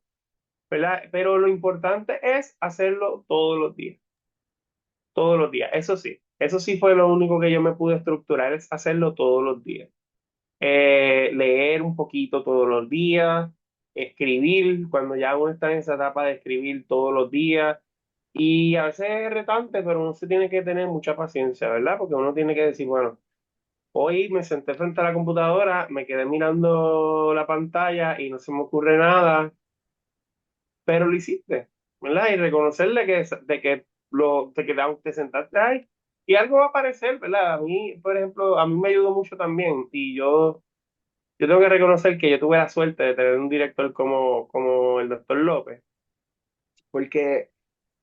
¿verdad? Pero lo importante es hacerlo todos los días. Eso sí fue lo único que yo me pude estructurar, es hacerlo todos los días. Leer un poquito todos los días, escribir, cuando ya uno está en esa etapa de escribir todos los días. Y a veces es retante, pero uno se tiene que tener mucha paciencia, ¿verdad? Porque uno tiene que decir, bueno, hoy me senté frente a la computadora, me quedé mirando la pantalla y no se me ocurre nada, pero lo hiciste, ¿verdad? Y reconocerle de que te sentaste ahí y algo va a aparecer, ¿verdad? A mí, por ejemplo, a mí me ayudó mucho también y yo tengo que reconocer que yo tuve la suerte de tener un director como el doctor López, porque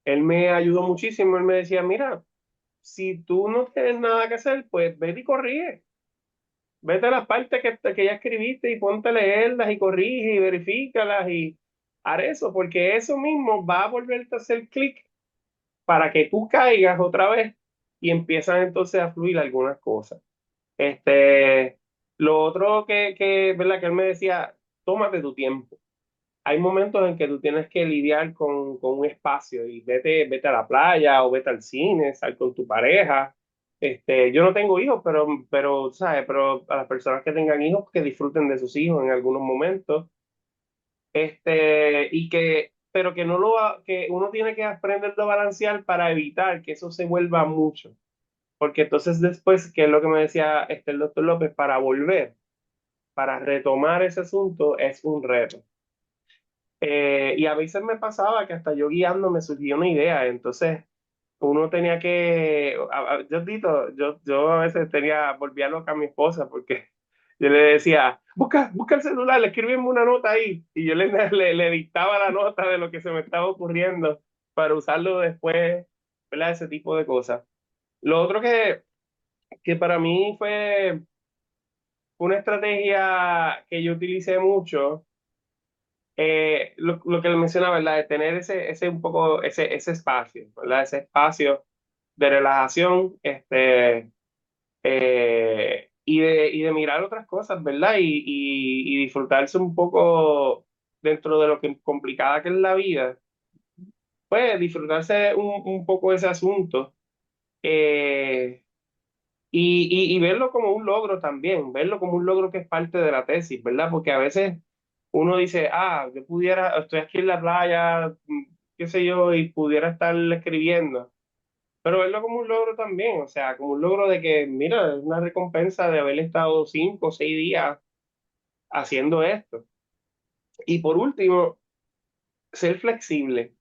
él me ayudó muchísimo, él me decía, mira, si tú no tienes nada que hacer, pues vete y corrige. Vete a las partes que ya escribiste y ponte a leerlas y corrige y verifícalas y haz eso, porque eso mismo va a volverte a hacer clic para que tú caigas otra vez y empiezan entonces a fluir algunas cosas. Este, lo otro ¿verdad? Que él me decía, tómate tu tiempo. Hay momentos en que tú tienes que lidiar con un espacio y vete a la playa o vete al cine, sal con tu pareja, Yo no tengo hijos, pero, ¿sabes? Pero a las personas que tengan hijos, que disfruten de sus hijos en algunos momentos, pero que no que uno tiene que aprender a balancear para evitar que eso se vuelva mucho. Porque entonces después, que es lo que me decía el doctor López, para retomar ese asunto es un reto. Y a veces me pasaba que hasta yo guiando me surgió una idea, entonces uno tenía yo a veces volvía loca a mi esposa porque yo le decía, busca el celular, escríbeme una nota ahí, y yo le dictaba la nota de lo que se me estaba ocurriendo para usarlo después, ¿verdad? Ese tipo de cosas. Lo otro que para mí fue una estrategia que yo utilicé mucho, lo que le mencionaba, ¿verdad? De tener ese un poco, ese espacio, ¿verdad? Ese espacio de relajación, y de mirar otras cosas, ¿verdad? Y disfrutarse un poco dentro de lo que complicada que es la vida, pues disfrutarse un poco ese asunto, eh, y verlo como un logro también, verlo como un logro que es parte de la tesis, ¿verdad? Porque a veces uno dice, yo estoy aquí en la playa, qué sé yo, y pudiera estar escribiendo, pero verlo como un logro también, o sea, como un logro de que, mira, es una recompensa de haber estado 5 o 6 días haciendo esto. Y por último, ser flexible,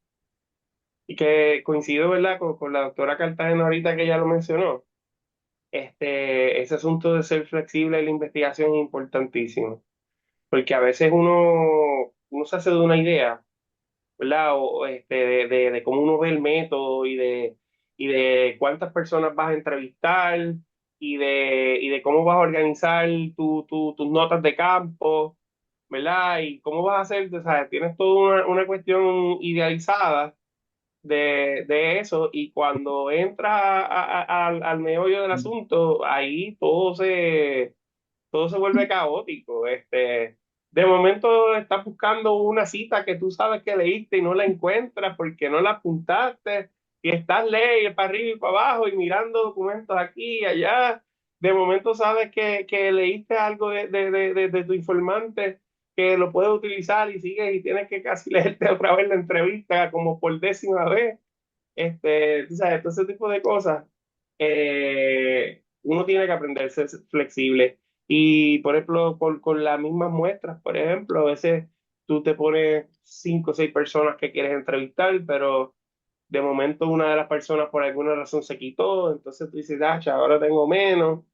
y que coincido, ¿verdad?, con la doctora Cartagena ahorita que ella lo mencionó. Ese asunto de ser flexible en la investigación es importantísimo, porque a veces uno se hace de una idea, ¿verdad? De cómo uno ve el método y de cuántas personas vas a entrevistar y de cómo vas a organizar tus notas de campo, ¿verdad? Y cómo vas a hacer, o sea, tienes toda una cuestión idealizada de eso, y cuando entras al meollo del asunto, ahí todo se vuelve caótico. De momento estás buscando una cita que tú sabes que leíste y no la encuentras porque no la apuntaste, y estás leyendo para arriba y para abajo y mirando documentos aquí y allá. De momento sabes que leíste algo de tu informante que lo puedes utilizar, y sigues y tienes que casi leerte otra vez la entrevista como por 10ª vez. Tú sabes, todo ese tipo de cosas, uno tiene que aprender a ser flexible. Y, por ejemplo, con las mismas muestras, por ejemplo, a veces tú te pones 5 o 6 personas que quieres entrevistar, pero de momento una de las personas por alguna razón se quitó, entonces tú dices, ahora tengo menos.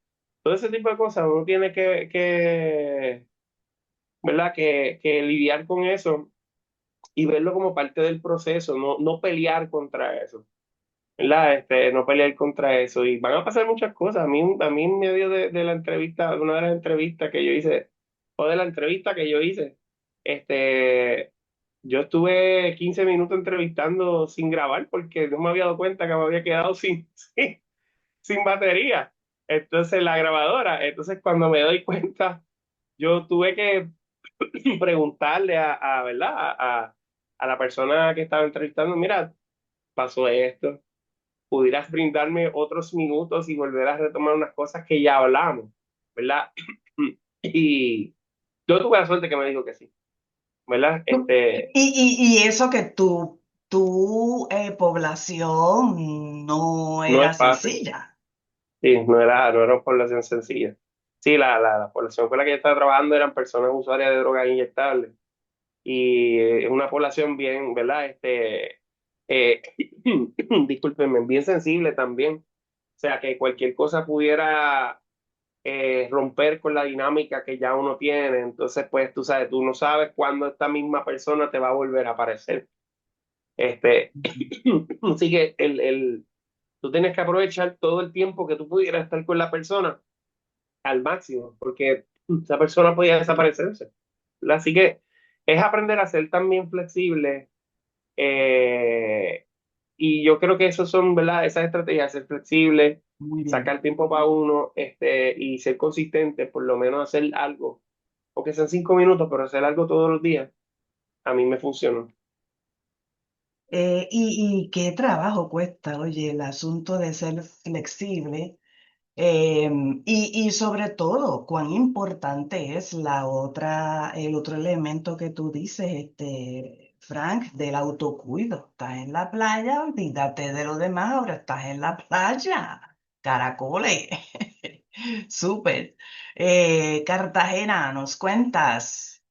Todo ese tipo de cosas uno tiene ¿verdad? Que lidiar con eso y verlo como parte del proceso, no pelear contra eso, ¿verdad? No pelear contra eso. Y van a pasar muchas cosas. A mí en medio de la entrevista, de una de las entrevistas que yo hice, o de la entrevista que yo hice, yo estuve 15 minutos entrevistando sin grabar porque no me había dado cuenta que me había quedado sin batería. Entonces, la grabadora. Entonces, cuando me doy cuenta, yo tuve que preguntarle ¿verdad? A la persona que estaba entrevistando, mira, pasó esto, pudieras brindarme otros minutos y volver a retomar unas cosas que ya hablamos, ¿verdad? Y yo tuve la suerte que me dijo que sí, ¿verdad? Y eso que tu población no No era es fácil, sencilla. sí, no era una población sencilla. Sí, la población con la que yo estaba trabajando eran personas usuarias de drogas inyectables, y es una población bien, ¿verdad? Eh, discúlpenme, bien sensible también. O sea, que cualquier cosa pudiera romper con la dinámica que ya uno tiene. Entonces, pues tú sabes, tú no sabes cuándo esta misma persona te va a volver a aparecer. Así que tú tienes que aprovechar todo el tiempo que tú pudieras estar con la persona al máximo, porque esa persona podía desaparecerse, ¿verdad? Así que es aprender a ser también flexible, y yo creo que esos son, ¿verdad? Esas estrategias, ser flexible, Muy bien. sacar tiempo para uno, y ser consistente, por lo menos hacer algo, o que sean 5 minutos, pero hacer algo todos los días, a mí me funcionó. Y qué trabajo cuesta, oye, el asunto de ser flexible. Y sobre todo, cuán importante es el otro elemento que tú dices, Frank, del autocuido. Estás en la playa, olvídate de lo demás, ahora estás en la playa. Caracoles. Súper. Cartagena, ¿nos cuentas?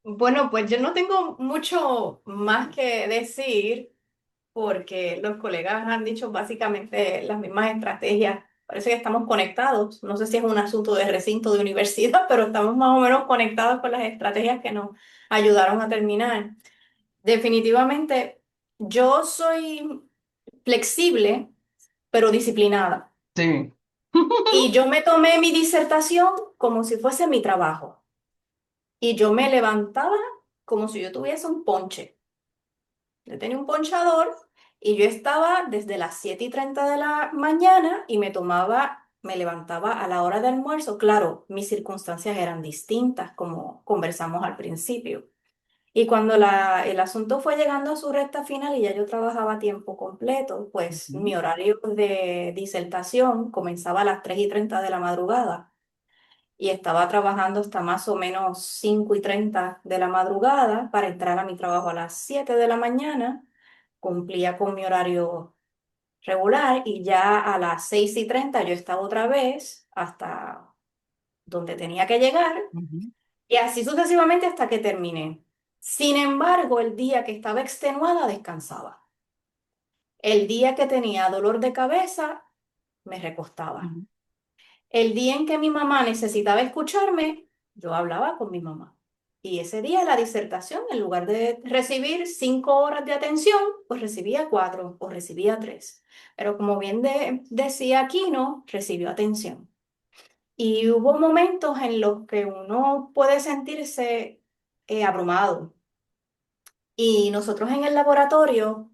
Bueno, pues yo no tengo mucho más que decir porque los colegas han dicho básicamente las mismas estrategias. Parece que estamos conectados. No sé si es un asunto de recinto de universidad, pero estamos más o menos conectados con las estrategias que nos ayudaron a terminar. Definitivamente, yo soy flexible, pero disciplinada. Sí. Y yo me tomé mi disertación como si fuese mi trabajo. Y yo me levantaba como si yo tuviese un ponche. Yo tenía un ponchador y yo estaba desde las 7:30 de la mañana y me levantaba a la hora de almuerzo. Claro, mis circunstancias eran distintas, como conversamos al principio. Y cuando el asunto fue llegando a su recta final y ya yo trabajaba a tiempo completo, pues Ujú, mi horario de disertación comenzaba a las 3:30 de la madrugada y estaba trabajando hasta más o menos 5:30 de la madrugada para entrar a mi trabajo a las 7 de la mañana. Cumplía con mi horario regular y ya a las 6:30 yo estaba otra vez hasta donde tenía que llegar ujú, y así sucesivamente hasta que terminé. Sin embargo, el día que estaba extenuada descansaba. El día que tenía dolor de cabeza me recostaba. ujú. El día en que mi mamá necesitaba escucharme, yo hablaba con mi mamá. Y ese día la disertación, en lugar de recibir 5 horas de atención, pues recibía 4 o recibía 3. Pero como bien decía Aquino, recibió atención. Y hubo momentos en los que uno puede sentirse abrumado. Y nosotros en el laboratorio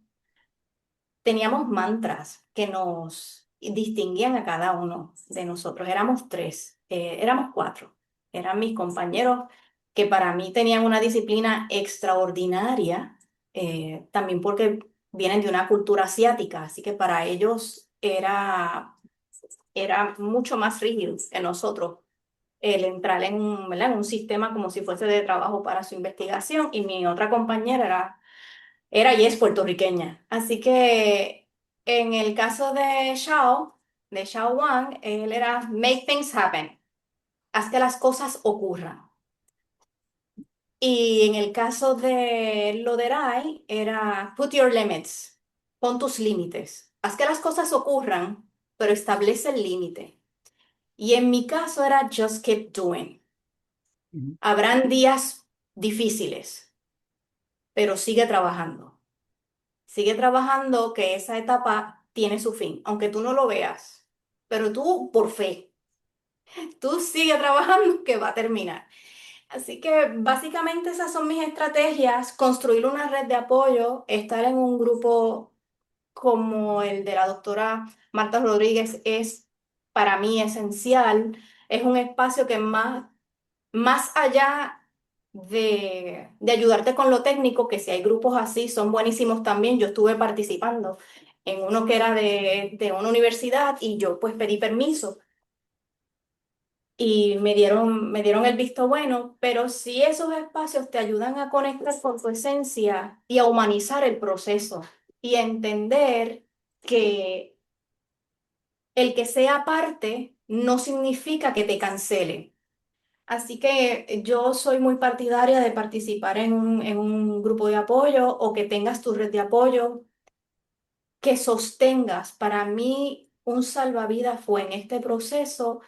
teníamos mantras que nos distinguían a cada uno de nosotros. Éramos tres, éramos cuatro. Eran mis compañeros que para mí tenían una disciplina extraordinaria, también porque vienen de una cultura asiática, así que para ellos era mucho más rígido que nosotros el entrar en ¿verdad? En un sistema como si fuese de trabajo para su investigación. Y mi otra compañera era y es puertorriqueña. Así que en el caso de Xiao Wang, él era make things happen, haz que las cosas ocurran. Y en el caso de Loderai, era put your limits, pon tus límites, haz que las cosas ocurran, pero establece el límite. Y en mi caso era just keep doing. Ujú. Habrán días difíciles, pero sigue trabajando. Sigue trabajando que esa etapa tiene su fin, aunque tú no lo veas, pero tú por fe, tú sigue trabajando que va a terminar. Así que básicamente esas son mis estrategias, construir una red de apoyo, estar en un grupo como el de la doctora Marta Rodríguez es para mí esencial, es un espacio que más allá de ayudarte con lo técnico, que si hay grupos así son buenísimos también. Yo estuve participando en uno que era de una universidad y yo pues pedí permiso y me dieron el visto bueno, pero si esos espacios te ayudan a conectar con tu esencia y a humanizar el proceso y a entender que el que sea parte no significa que te cancele. Así que yo soy muy partidaria de participar en un grupo de apoyo o que tengas tu red de apoyo, que sostengas. Para mí, un salvavidas fue en este proceso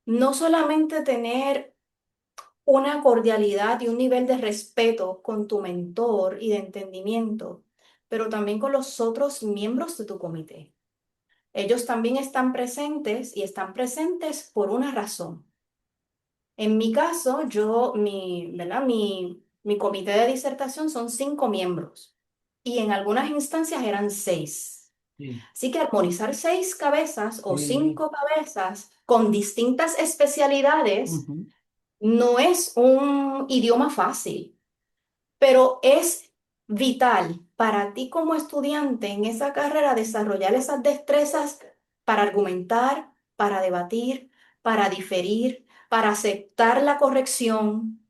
no solamente tener una cordialidad y un nivel de respeto con tu mentor y de entendimiento, pero también con los otros miembros de tu comité. Ellos también están presentes y están presentes por una razón. En mi caso, ¿verdad? Mi comité de disertación son 5 miembros y en algunas instancias eran 6. Sí, Así que armonizar 6 cabezas o sí. 5 cabezas con distintas especialidades Ujú. no es un idioma fácil, pero es vital para ti como estudiante en esa carrera desarrollar esas destrezas para argumentar, para debatir, para diferir, para aceptar la corrección,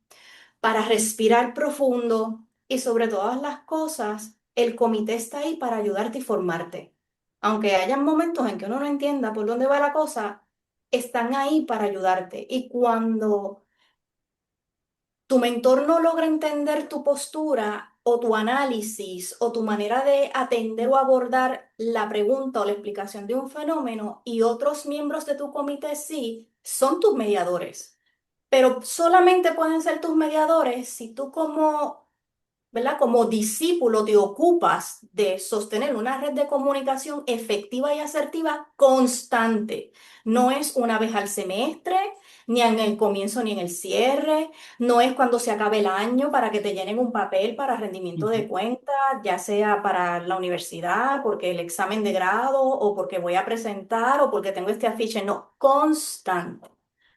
para respirar profundo y sobre todas las cosas, el comité está ahí para ayudarte y formarte. Aunque hayan momentos en que uno no entienda por dónde va la cosa, están ahí para ayudarte. Y cuando tu mentor no logra entender tu postura o tu análisis o tu manera de atender o abordar la pregunta o la explicación de un fenómeno y otros miembros de tu comité sí, son tus mediadores. Pero solamente pueden ser tus mediadores si tú como, ¿verdad? Como discípulo te ocupas de sostener una red de comunicación efectiva y asertiva constante. No es una vez al semestre, ni en el comienzo ni en el cierre, no es cuando se acabe el año para que te llenen un papel para rendimiento de Ujú, cuentas, ya sea para la universidad, porque el examen de grado o porque voy a presentar o porque tengo este afiche. No, constante,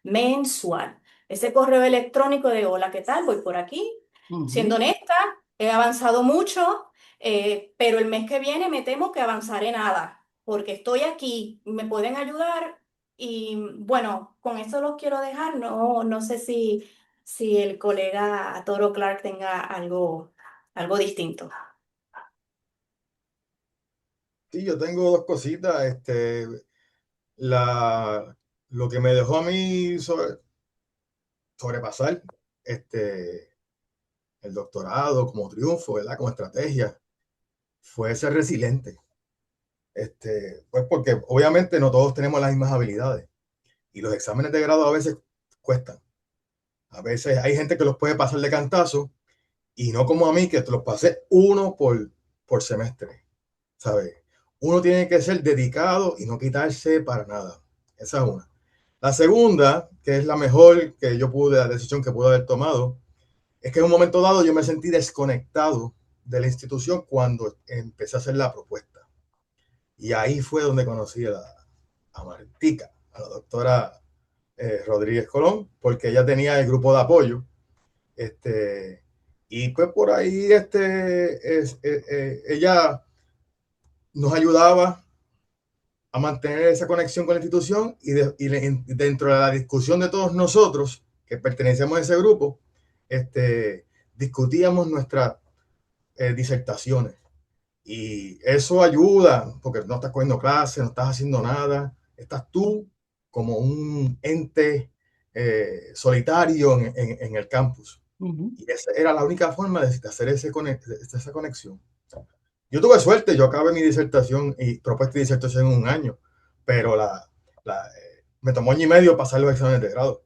mensual. Ese correo electrónico de hola, ¿qué tal? Voy por aquí. Siendo ujú. honesta, he avanzado mucho, pero el mes que viene me temo que avanzaré nada, porque estoy aquí, me pueden ayudar y bueno, con eso los quiero dejar. No, no sé si el colega Toro Clark tenga algo distinto. Sí, yo tengo dos cositas. La, lo que me dejó a mí sobrepasar el doctorado como triunfo, ¿verdad? Como estrategia, fue ser resiliente. Pues porque obviamente no todos tenemos las mismas habilidades y los exámenes de grado a veces cuestan. A veces hay gente que los puede pasar de cantazo y no como a mí, que te los pasé uno por semestre, ¿sabes? Uno tiene que ser dedicado y no quitarse para nada. Esa es una. La segunda, que es la mejor que yo pude, la decisión que pude haber tomado, es que en un momento dado yo me sentí desconectado de la institución cuando empecé a hacer la propuesta. Y ahí fue donde conocí a Martica, a la doctora Rodríguez Colón, porque ella tenía el grupo de apoyo. Y pues por ahí ella nos ayudaba a mantener esa conexión con la institución dentro de la discusión de todos nosotros que pertenecemos a ese grupo, discutíamos nuestras disertaciones. Y eso ayuda, porque no estás cogiendo clases, no estás haciendo nada, estás tú como un ente solitario en el campus. Ujú. Y esa era la única forma de hacer esa conexión. Yo tuve suerte, yo acabé mi disertación y propuesta de disertación en un año, pero me tomó año y medio pasar los exámenes de grado.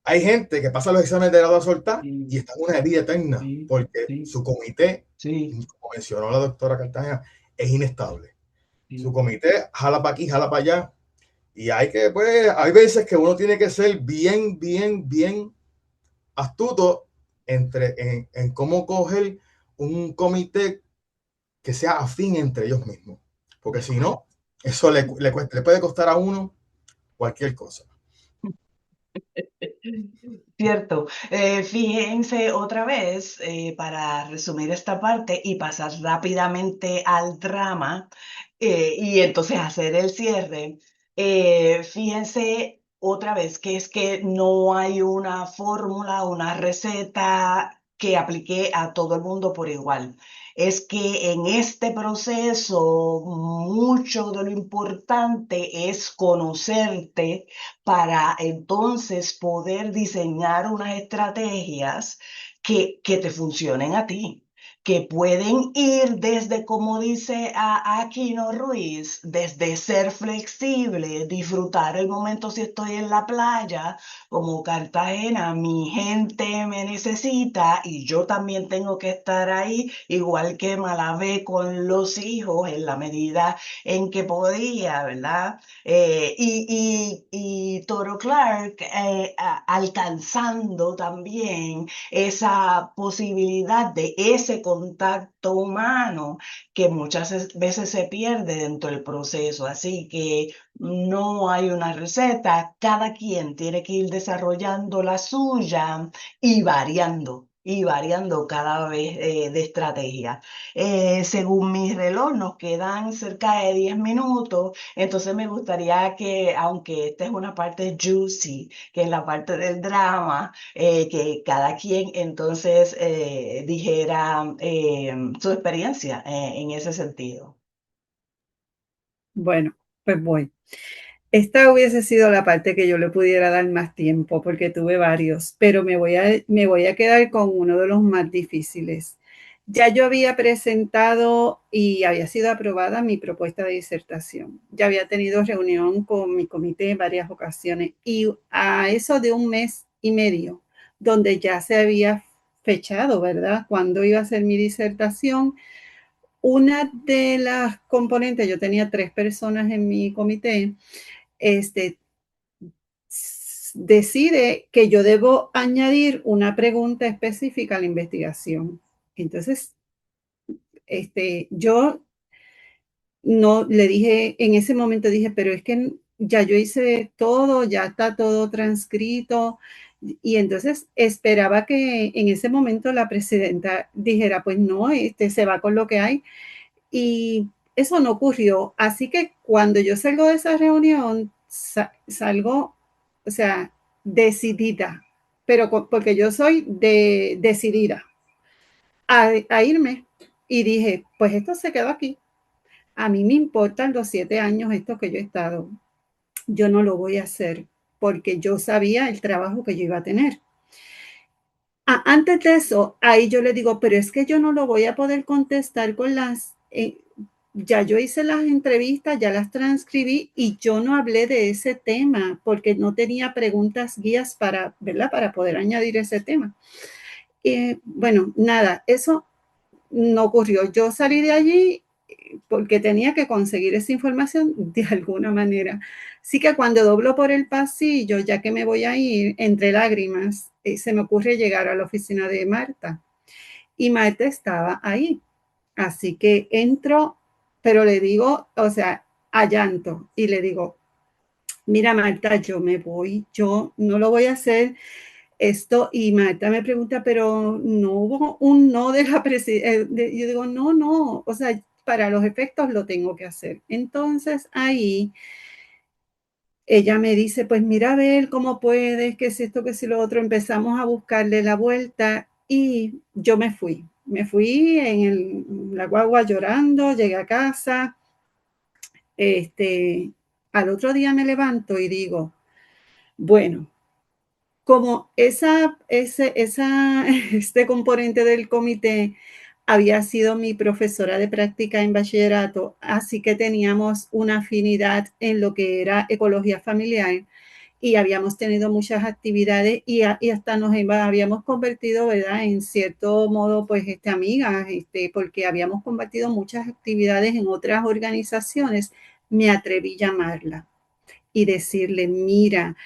Hay gente que pasa los exámenes de grado a soltar y Sí, está en una herida eterna sí, porque sí, su comité, sí, como mencionó la doctora Cartagena, es inestable. Su sí. comité jala para aquí, jala para allá. Y pues, hay veces que uno tiene que ser bien, bien, bien astuto en cómo coger un comité que sea afín entre ellos mismos. Porque De si acuerdo. no, eso le puede costar a uno cualquier cosa. Cierto. Fíjense otra vez, para resumir esta parte y pasar rápidamente al drama, y entonces hacer el cierre. Fíjense otra vez que es que no hay una fórmula, una receta que aplique a todo el mundo por igual. Es que en este proceso mucho de lo importante es conocerte para entonces poder diseñar unas estrategias que te funcionen a ti, que pueden ir desde, como dice Aquino Ruiz, desde ser flexible, disfrutar el momento si estoy en la playa, como Cartagena, mi gente me necesita y yo también tengo que estar ahí, igual que Malavé con los hijos en la medida en que podía, ¿verdad? Y Toro Clark alcanzando también esa posibilidad de ese contacto humano que muchas veces se pierde dentro del proceso. Así que no hay una receta, cada quien tiene que ir desarrollando la suya y variando. y variando cada vez de estrategia. Según mi reloj, nos quedan cerca de 10 minutos, entonces me gustaría que, aunque esta es una parte juicy, que en la parte del drama, que cada quien entonces dijera su experiencia en ese sentido. Bueno, pues voy. Esta hubiese sido la parte que yo le pudiera dar más tiempo porque tuve varios, pero me voy a quedar con uno de los más difíciles. Ya yo había presentado y había sido aprobada mi propuesta de disertación. Ya había tenido reunión con mi comité en varias ocasiones y a eso de un mes y medio, donde ya se había fechado, ¿verdad? Cuándo iba a ser mi disertación. Una de las componentes, yo tenía 3 personas en mi comité, este, decide que yo debo añadir una pregunta específica a la investigación. Entonces, yo no le dije, en ese momento dije, pero es que ya yo hice todo, ya está todo transcrito. Y entonces esperaba que en ese momento la presidenta dijera, pues no, se va con lo que hay. Y eso no ocurrió. Así que cuando yo salgo de esa reunión, salgo, o sea, decidida, pero porque yo soy decidida a irme. Y dije, pues esto se quedó aquí. A mí me importan los 7 años estos que yo he estado. Yo no lo voy a hacer porque yo sabía el trabajo que yo iba a tener. Antes de eso, ahí yo le digo, pero es que yo no lo voy a poder contestar con ya yo hice las entrevistas, ya las transcribí y yo no hablé de ese tema porque no tenía preguntas guías para, ¿verdad? Para poder añadir ese tema. Bueno, nada, eso no ocurrió. Yo salí de allí porque tenía que conseguir esa información de alguna manera. Así que cuando doblo por el pasillo, ya que me voy a ir entre lágrimas, se me ocurre llegar a la oficina de Marta. Y Marta estaba ahí. Así que entro, pero le digo, o sea, a llanto, y le digo, mira Marta, yo me voy, yo no lo voy a hacer esto. Y Marta me pregunta, pero no hubo un no de la presidenta. Yo digo, no, no, o sea, para los efectos lo tengo que hacer. Entonces ahí ella me dice, pues mira a ver cómo puedes, qué es esto, qué es lo otro. Empezamos a buscarle la vuelta y yo me fui en la guagua llorando, llegué a casa. Al otro día me levanto y digo, bueno, como este componente del comité había sido mi profesora de práctica en bachillerato, así que teníamos una afinidad en lo que era ecología familiar y habíamos tenido muchas actividades y hasta nos habíamos convertido, ¿verdad? En cierto modo, pues, amigas, porque habíamos compartido muchas actividades en otras organizaciones. Me atreví a llamarla y decirle, mira,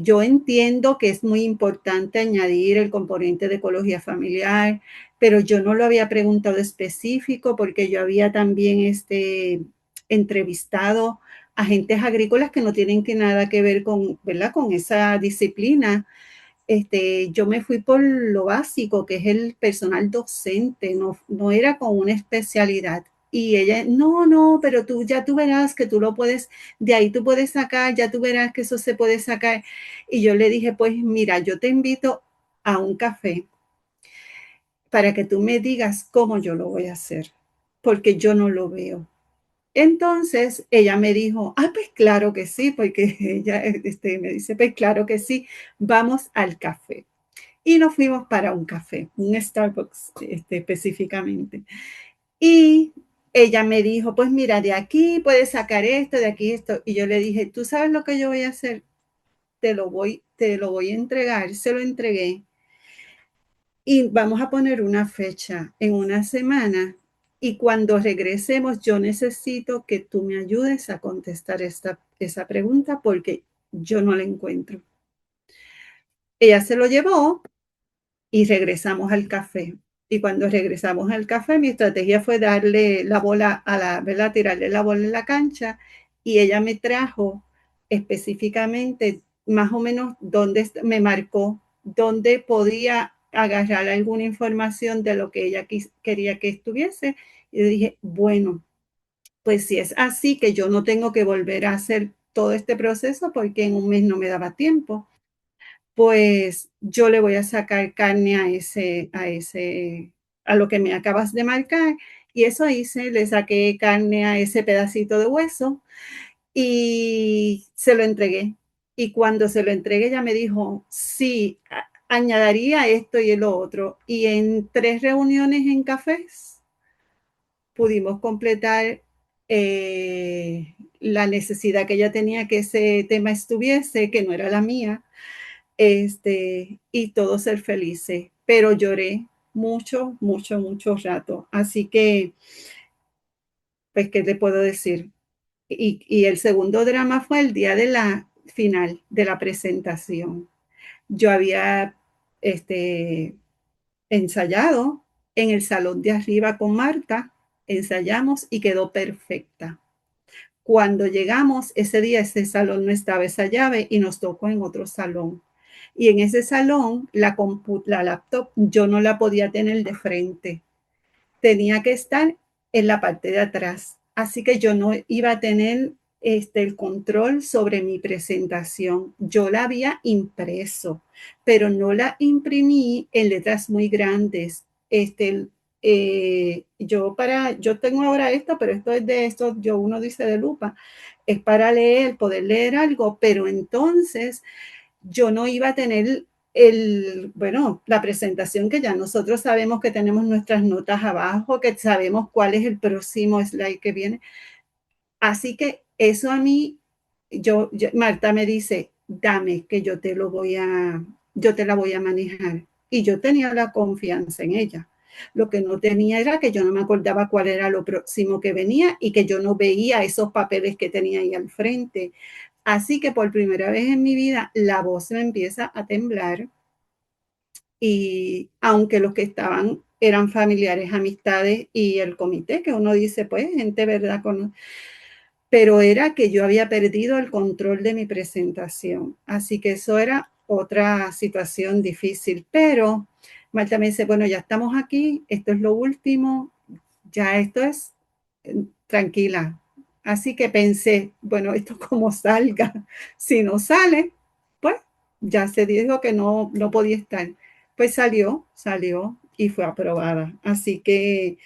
yo entiendo que es muy importante añadir el componente de ecología familiar, pero yo no lo había preguntado específico porque yo había también entrevistado agentes agrícolas que no tienen nada que ver con, ¿verdad? Con esa disciplina. Yo me fui por lo básico, que es el personal docente, no era con una especialidad. Y ella, no, no, pero tú verás que tú lo puedes, de ahí tú puedes sacar, ya tú verás que eso se puede sacar. Y yo le dije, pues mira, yo te invito a un café para que tú me digas cómo yo lo voy a hacer, porque yo no lo veo. Entonces ella me dijo, ah, pues claro que sí, porque ella me dice, pues claro que sí, vamos al café. Y nos fuimos para un café, un Starbucks específicamente. Y ella me dijo, pues mira, de aquí puedes sacar esto, de aquí esto. Y yo le dije, ¿tú sabes lo que yo voy a hacer? Te lo voy a entregar. Se lo entregué. Y vamos a poner una fecha en una semana. Y cuando regresemos, yo necesito que tú me ayudes a contestar esa pregunta porque yo no la encuentro. Ella se lo llevó y regresamos al café. Y cuando regresamos al café, mi estrategia fue darle la bola ¿verdad? Tirarle la bola en la cancha y ella me trajo específicamente más o menos me marcó dónde podía agarrar alguna información de lo que ella quería que estuviese. Y dije, bueno, pues si es así, que yo no tengo que volver a hacer todo este proceso porque en un mes no me daba tiempo, pues yo le voy a sacar carne a lo que me acabas de marcar. Y eso hice, le saqué carne a ese pedacito de hueso y se lo entregué. Y cuando se lo entregué, ella me dijo, sí, añadiría esto y lo otro. Y en 3 reuniones en cafés pudimos completar la necesidad que ella tenía que ese tema estuviese, que no era la mía, y todos ser felices. Pero lloré mucho, mucho, mucho rato. Así que, pues, ¿qué te puedo decir? Y el segundo drama fue el día de la final, de la presentación. Yo había este, ensayado en el salón de arriba con Marta, ensayamos y quedó perfecta. Cuando llegamos, ese día ese salón no estaba esa llave y nos tocó en otro salón. Y en ese salón, la laptop yo no la podía tener de frente, tenía que estar en la parte de atrás. Así que yo no iba a tener el control sobre mi presentación. Yo la había impreso, pero no la imprimí en letras muy grandes. Yo tengo ahora esto, pero esto es de esto, uno dice de lupa, es para leer, poder leer algo, pero entonces yo no iba a tener la presentación que ya nosotros sabemos que tenemos nuestras notas abajo, que sabemos cuál es el próximo slide que viene. Así que eso a mí, Marta me dice, dame que yo te la voy a manejar. Y yo tenía la confianza en ella. Lo que no tenía era que yo no me acordaba cuál era lo próximo que venía y que yo no veía esos papeles que tenía ahí al frente. Así que por primera vez en mi vida la voz me empieza a temblar y aunque los que estaban eran familiares, amistades y el comité, que uno dice, pues, gente, ¿verdad? Pero era que yo había perdido el control de mi presentación. Así que eso era otra situación difícil. Pero Marta me dice, bueno, ya estamos aquí, esto es lo último, ya esto es tranquila. Así que pensé, bueno, esto como salga, si no sale, pues ya se dijo que no podía estar. Pues salió y fue aprobada. Así que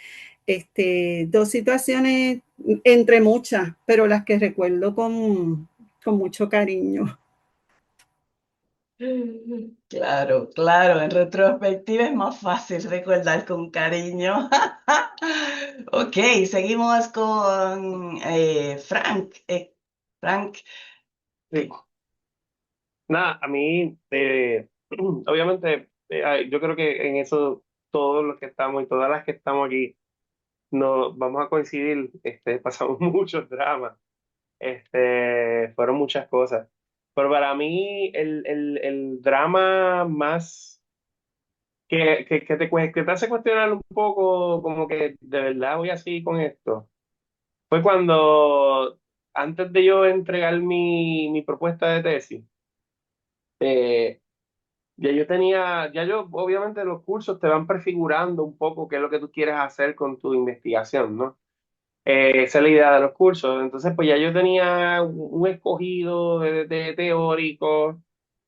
2 situaciones entre muchas, pero las que recuerdo con mucho cariño. Claro, claro, en retrospectiva es más fácil recordar con cariño. Ok, seguimos con Frank. Frank, Sí. Nada, a mí, obviamente, yo creo que en eso todos los que estamos y todas las que estamos aquí no vamos a coincidir, pasamos muchos dramas, fueron muchas cosas. Pero para mí el drama más que te hace cuestionar un poco, como que de verdad voy así con esto, fue cuando antes de yo entregar mi propuesta de tesis, eh, ya yo, obviamente los cursos te van prefigurando un poco qué es lo que tú quieres hacer con tu investigación, ¿no? Esa es la idea de los cursos. Entonces, pues ya yo tenía un escogido de teórico,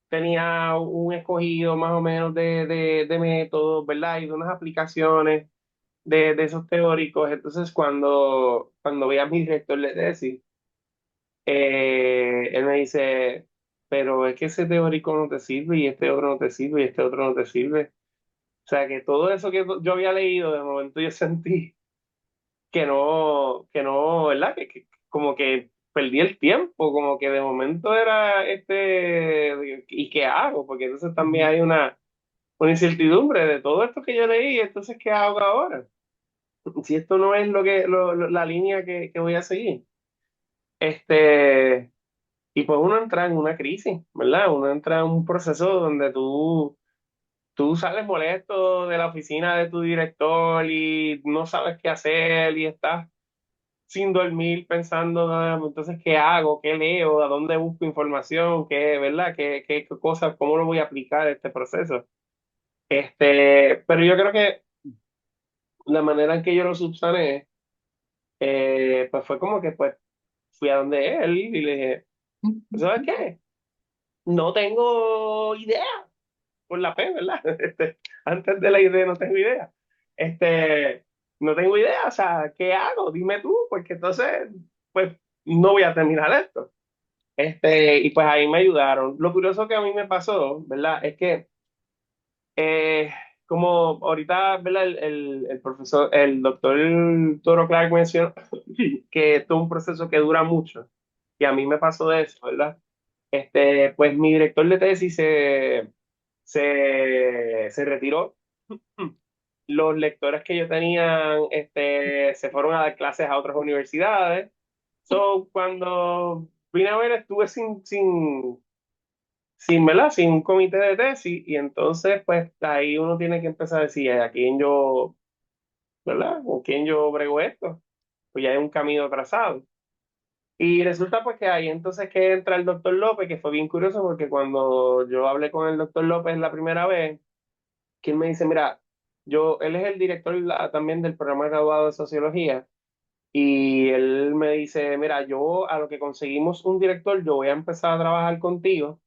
tenía un escogido más o menos de métodos, ¿verdad? Y de unas aplicaciones de esos teóricos. Entonces, cuando veía a mi director de tesis, él me dice, pero es que ese teórico no te sirve y este otro no te sirve y este otro no te sirve. O sea, que todo eso que yo había leído, de momento yo sentí ¿verdad? Como que perdí el tiempo, como que de momento era ¿y qué hago? Porque entonces también hay una incertidumbre de todo esto que yo leí, entonces ¿qué hago ahora? Si esto no es la línea que voy a seguir. Este, y pues uno entra en una crisis, ¿verdad? Uno entra en un proceso donde tú sales molesto de la oficina de tu director y no sabes qué hacer y estás sin dormir pensando, "Ah, entonces, ¿qué hago? ¿Qué leo? ¿A dónde busco información? ¿Qué, verdad? ¿Qué cosas? ¿Cómo lo voy a aplicar este proceso?" Pero yo creo que la manera en que yo lo subsané, pues fue como que pues fui a donde él y le dije, ¿sabes qué? No tengo idea por la P, ¿verdad? Antes de la idea no tengo idea. Este, no tengo idea, o sea, ¿qué hago? Dime tú, porque entonces, pues, no voy a terminar esto. Y pues ahí me ayudaron. Lo curioso que a mí me pasó, ¿verdad? Es que, eh, como ahorita, ¿verdad? El profesor, el doctor Toro Clark mencionó que esto es un proceso que dura mucho. Y a mí me pasó de eso, ¿verdad? Pues mi director de tesis se retiró. Los lectores que yo tenía se fueron a dar clases a otras universidades. So, cuando vine a ver, estuve ¿verdad? Sin un comité de tesis y entonces pues ahí uno tiene que empezar a decir a quién yo, ¿verdad? ¿Con quién yo brego esto? Pues ya hay un camino trazado. Y resulta pues que ahí entonces que entra el doctor López, que fue bien curioso porque cuando yo hablé con el doctor López la primera vez, quien me dice, mira, él es el director también del programa graduado de sociología, y él me dice, mira, yo a lo que conseguimos un director, yo voy a empezar a trabajar contigo,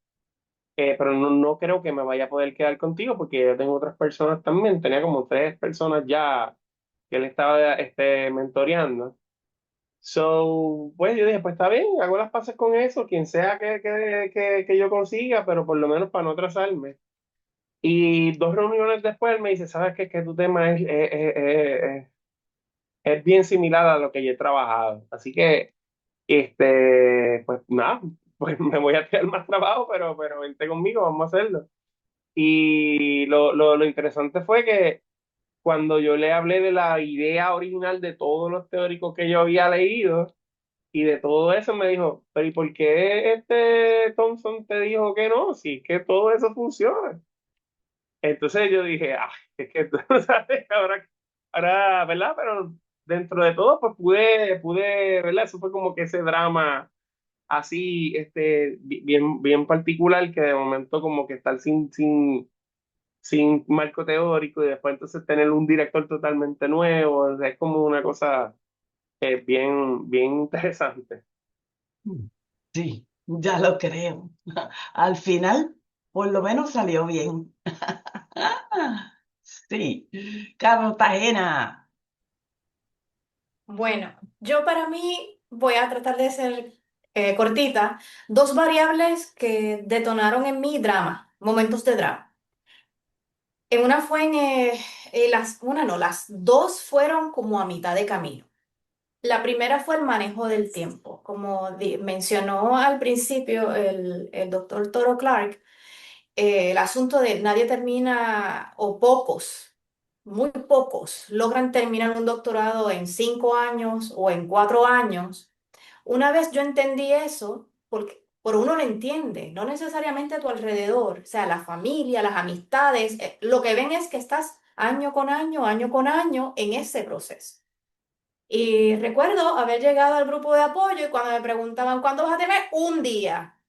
pero no creo que me vaya a poder quedar contigo porque yo tengo otras personas también, tenía como 3 personas ya que él estaba mentoreando. So, pues yo dije, pues está bien, hago las paces con eso, quien sea que yo consiga, pero por lo menos para no atrasarme. Y 2 reuniones después él me dice, ¿sabes qué? Que tu tema es bien similar a lo que yo he trabajado. Así que, pues nada, pues me voy a tirar más trabajo, pero vente conmigo, vamos a hacerlo. Y lo interesante fue que cuando yo le hablé de la idea original de todos los teóricos que yo había leído y de todo eso, me dijo, pero ¿y por qué Thompson te dijo que no? Si es que todo eso funciona. Entonces yo dije, ah, es que tú sabes, ahora, ¿verdad? Pero dentro de todo, pues pude, ¿verdad? Eso fue como que ese drama así, bien particular, que de momento como que estar sin marco teórico y después entonces tener un director totalmente nuevo, o sea, es como una cosa bien interesante. Sí, ya lo creo. Al final, por lo menos salió bien. Sí. Cartagena. Bueno, yo para mí voy a tratar de ser cortita. Dos variables que detonaron en mí drama, momentos de drama. En una fue una no, las dos fueron como a mitad de camino. La primera fue el manejo del tiempo. Como mencionó al principio el doctor Toro Clark, el asunto de nadie termina, o pocos, muy pocos, logran terminar un doctorado en 5 años o en 4 años. Una vez yo entendí eso, porque por uno lo entiende, no necesariamente a tu alrededor, o sea, la familia, las amistades, lo que ven es que estás año con año en ese proceso. Y recuerdo haber llegado al grupo de apoyo y cuando me preguntaban, ¿cuándo vas a tener? Un día,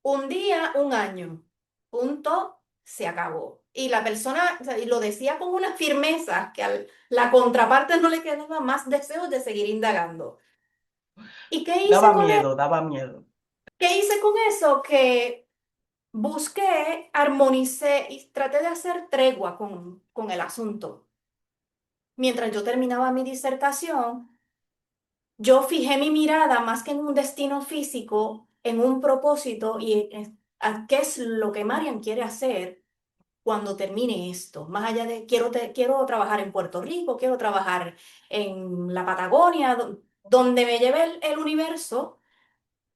un año. Punto, se acabó. Y la persona, o sea, y lo decía con una firmeza que a la contraparte no le quedaba más deseos de seguir indagando. ¿Y qué hice Daba con eso? miedo, daba miedo. ¿Qué hice con eso? Que busqué, armonicé y traté de hacer tregua con el asunto. Mientras yo terminaba mi disertación, yo fijé mi mirada más que en un destino físico, en un propósito y a qué es lo que Marian quiere hacer cuando termine esto. Más allá de quiero trabajar en Puerto Rico, quiero trabajar en la Patagonia, donde me lleve el universo,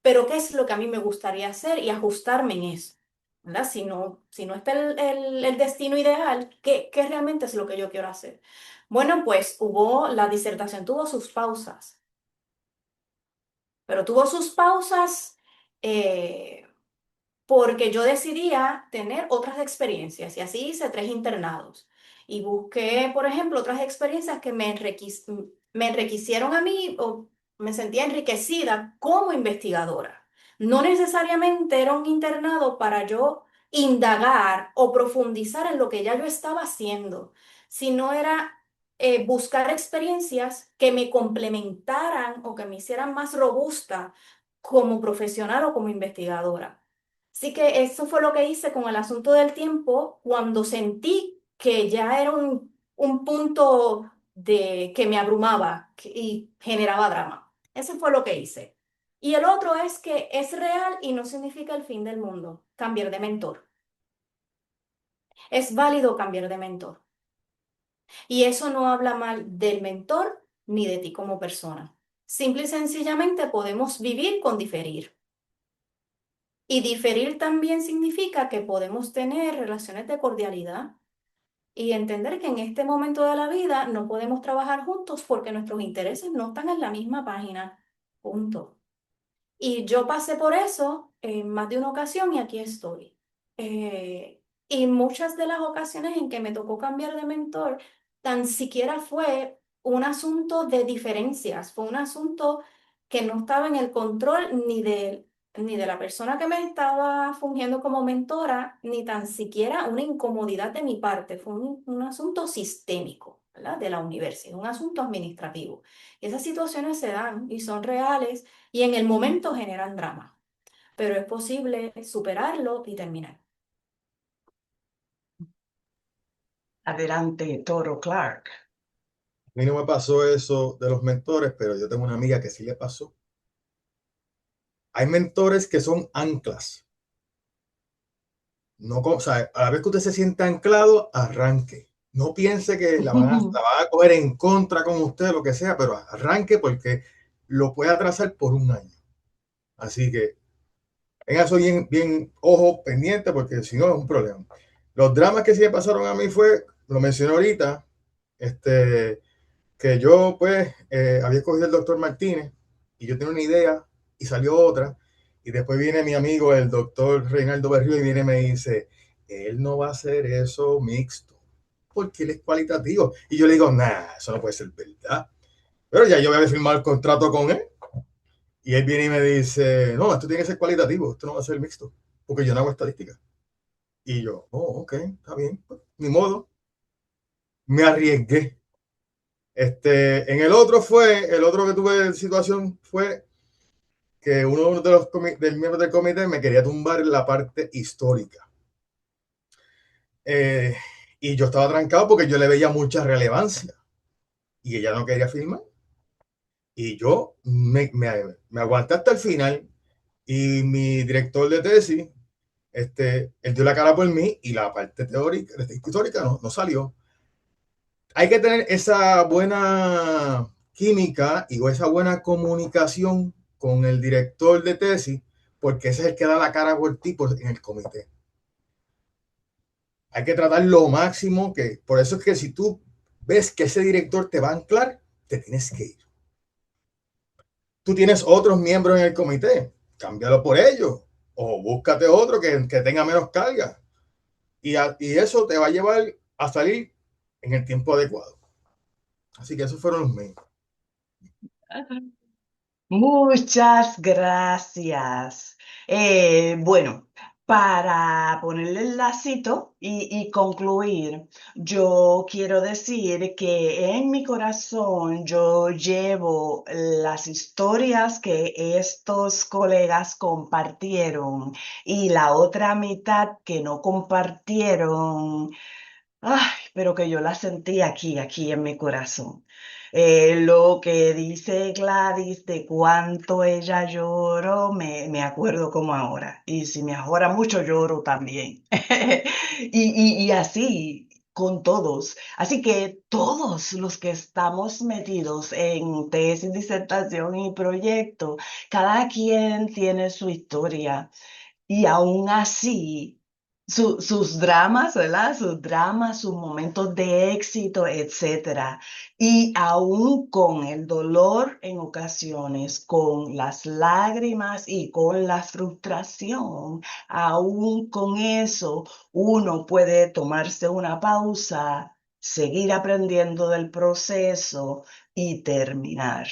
pero qué es lo que a mí me gustaría hacer y ajustarme en eso. ¿Verdad? Si no está el destino ideal, ¿qué realmente es lo que yo quiero hacer? Bueno, pues la disertación tuvo sus pausas, pero tuvo sus pausas eh, porque yo decidía tener otras experiencias y así hice 3 internados. Y busqué, por ejemplo, otras experiencias que me enriquecieron a mí o me sentía enriquecida como investigadora. No necesariamente era un internado para yo indagar o profundizar en lo que ya yo estaba haciendo, sino era buscar experiencias que me complementaran o que me hicieran más robusta como profesional o como investigadora. Así que eso fue lo que hice con el asunto del tiempo cuando sentí que ya era un punto que me abrumaba y generaba drama. Eso fue lo que hice. Y el otro es que es real y no significa el fin del mundo, cambiar de mentor. Es válido cambiar de mentor. Y eso no habla mal del mentor ni de ti como persona. Simple y sencillamente podemos vivir con diferir. Y diferir también significa que podemos tener relaciones de cordialidad y entender que en este momento de la vida no podemos trabajar juntos porque nuestros intereses no están en la misma página. Punto. Y yo pasé por eso en más de una ocasión y aquí estoy. Y muchas de las ocasiones en que me tocó cambiar de mentor, tan siquiera fue un asunto de diferencias, fue un asunto que no estaba en el control ni de la persona que me estaba fungiendo como mentora, ni tan siquiera una incomodidad de mi parte, fue un asunto sistémico, ¿verdad? De la universidad, un asunto administrativo. Y esas situaciones se dan y son reales y en el momento generan drama, pero es posible superarlo y terminar. Adelante, Toro Clark. A mí no me pasó eso de los mentores, pero yo tengo una amiga que sí le pasó. Hay mentores que son anclas. No, o sea, a la vez que usted se sienta anclado, arranque. No piense que la va a coger en contra con usted, lo que sea, pero arranque porque lo puede atrasar por un año. Así que en eso bien ojo pendiente porque si no es un problema. Los dramas que sí me pasaron a mí fue, lo mencioné ahorita, que yo pues había escogido el doctor Martínez y yo tenía una idea y salió otra. Y después viene mi amigo, el doctor Reinaldo Berrío, y viene y me dice, él no va a hacer eso mixto, porque él es cualitativo. Y yo le digo, nah, eso no puede ser verdad. Pero ya yo había firmado el contrato con él. Y él viene y me dice, no, esto tiene que ser cualitativo, esto no va a ser mixto, porque yo no hago estadística. Y yo, oh, ok, está bien, pues, ni modo, me arriesgué. En el otro que tuve situación fue que uno de los miembros del comité me quería tumbar la parte histórica. Y yo estaba trancado porque yo le veía mucha relevancia y ella no quería firmar. Y yo me aguanté hasta el final y mi director de tesis, él dio la cara por mí y la parte teórica, histórica no salió. Hay que tener esa buena química y esa buena comunicación con el director de tesis, porque ese es el que da la cara por ti en el comité. Hay que tratar lo máximo que, por eso es que si tú ves que ese director te va a anclar, te tienes que ir. Tú tienes otros miembros en el comité, cámbialo por ellos o búscate otro que tenga menos carga y eso te va a llevar a salir en el tiempo adecuado. Así que esos fueron los míos. Muchas gracias. Bueno, para ponerle el lacito y concluir, yo quiero decir que en mi corazón yo llevo las historias que estos colegas compartieron y la otra mitad que no compartieron. Ay, pero que yo la sentí aquí en mi corazón. Lo que dice Gladys de cuánto ella lloró, me acuerdo como ahora. Y si me ahora mucho lloro también. Y así con todos. Así que todos los que estamos metidos en tesis, disertación y proyecto, cada quien tiene su historia. Y aún así, sus dramas, ¿verdad? Sus dramas, sus momentos de éxito, etcétera. Y aún con el dolor en ocasiones, con las lágrimas y con la frustración, aún con eso, uno puede tomarse una pausa, seguir aprendiendo del proceso y terminar.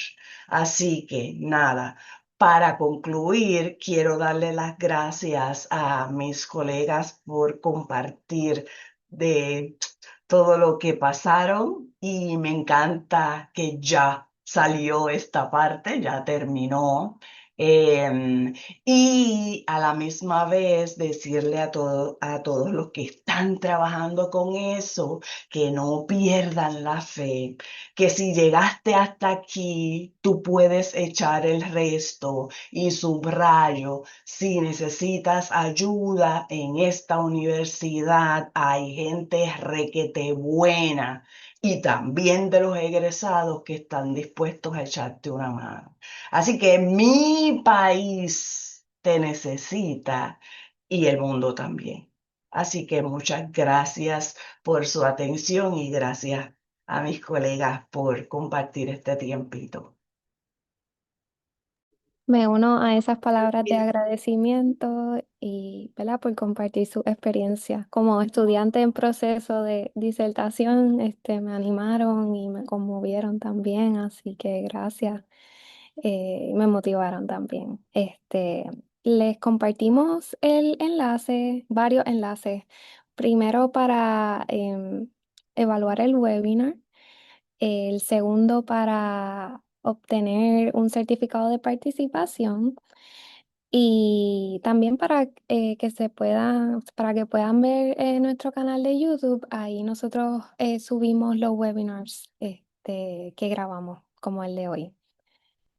Así que nada. Para concluir, quiero darle las gracias a mis colegas por compartir de todo lo que pasaron y me encanta que ya salió esta parte, ya terminó. Em, y a la misma vez decirle a todos los que están trabajando con eso, que no pierdan la fe, que si llegaste hasta aquí, tú puedes echar el resto y subrayo, si necesitas ayuda en esta universidad, hay gente requete buena y también de los egresados que están dispuestos a echarte una mano. Así que mi país te necesita y el mundo también. Así que muchas gracias por su atención y gracias a mis colegas por compartir este tiempito. Me uno a esas palabras de agradecimiento y, ¿verdad? Por compartir su experiencia. Como estudiante en proceso de disertación, me animaron y me conmovieron también, así que gracias. Me motivaron también. Les compartimos el enlace, varios enlaces. Primero para evaluar el webinar. El segundo para obtener un certificado de participación y también para para que puedan ver nuestro canal de YouTube. Ahí nosotros subimos los webinars que grabamos, como el de hoy.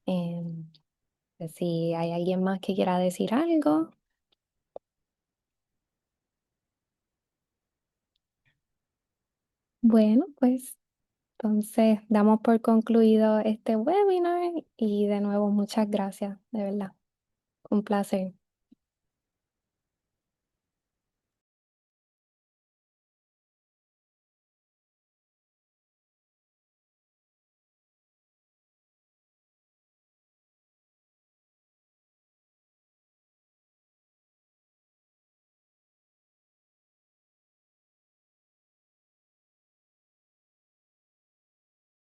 Em, si hay alguien más que quiera decir algo. Bueno, pues entonces damos por concluido este webinar y de nuevo muchas gracias, de verdad. Un placer.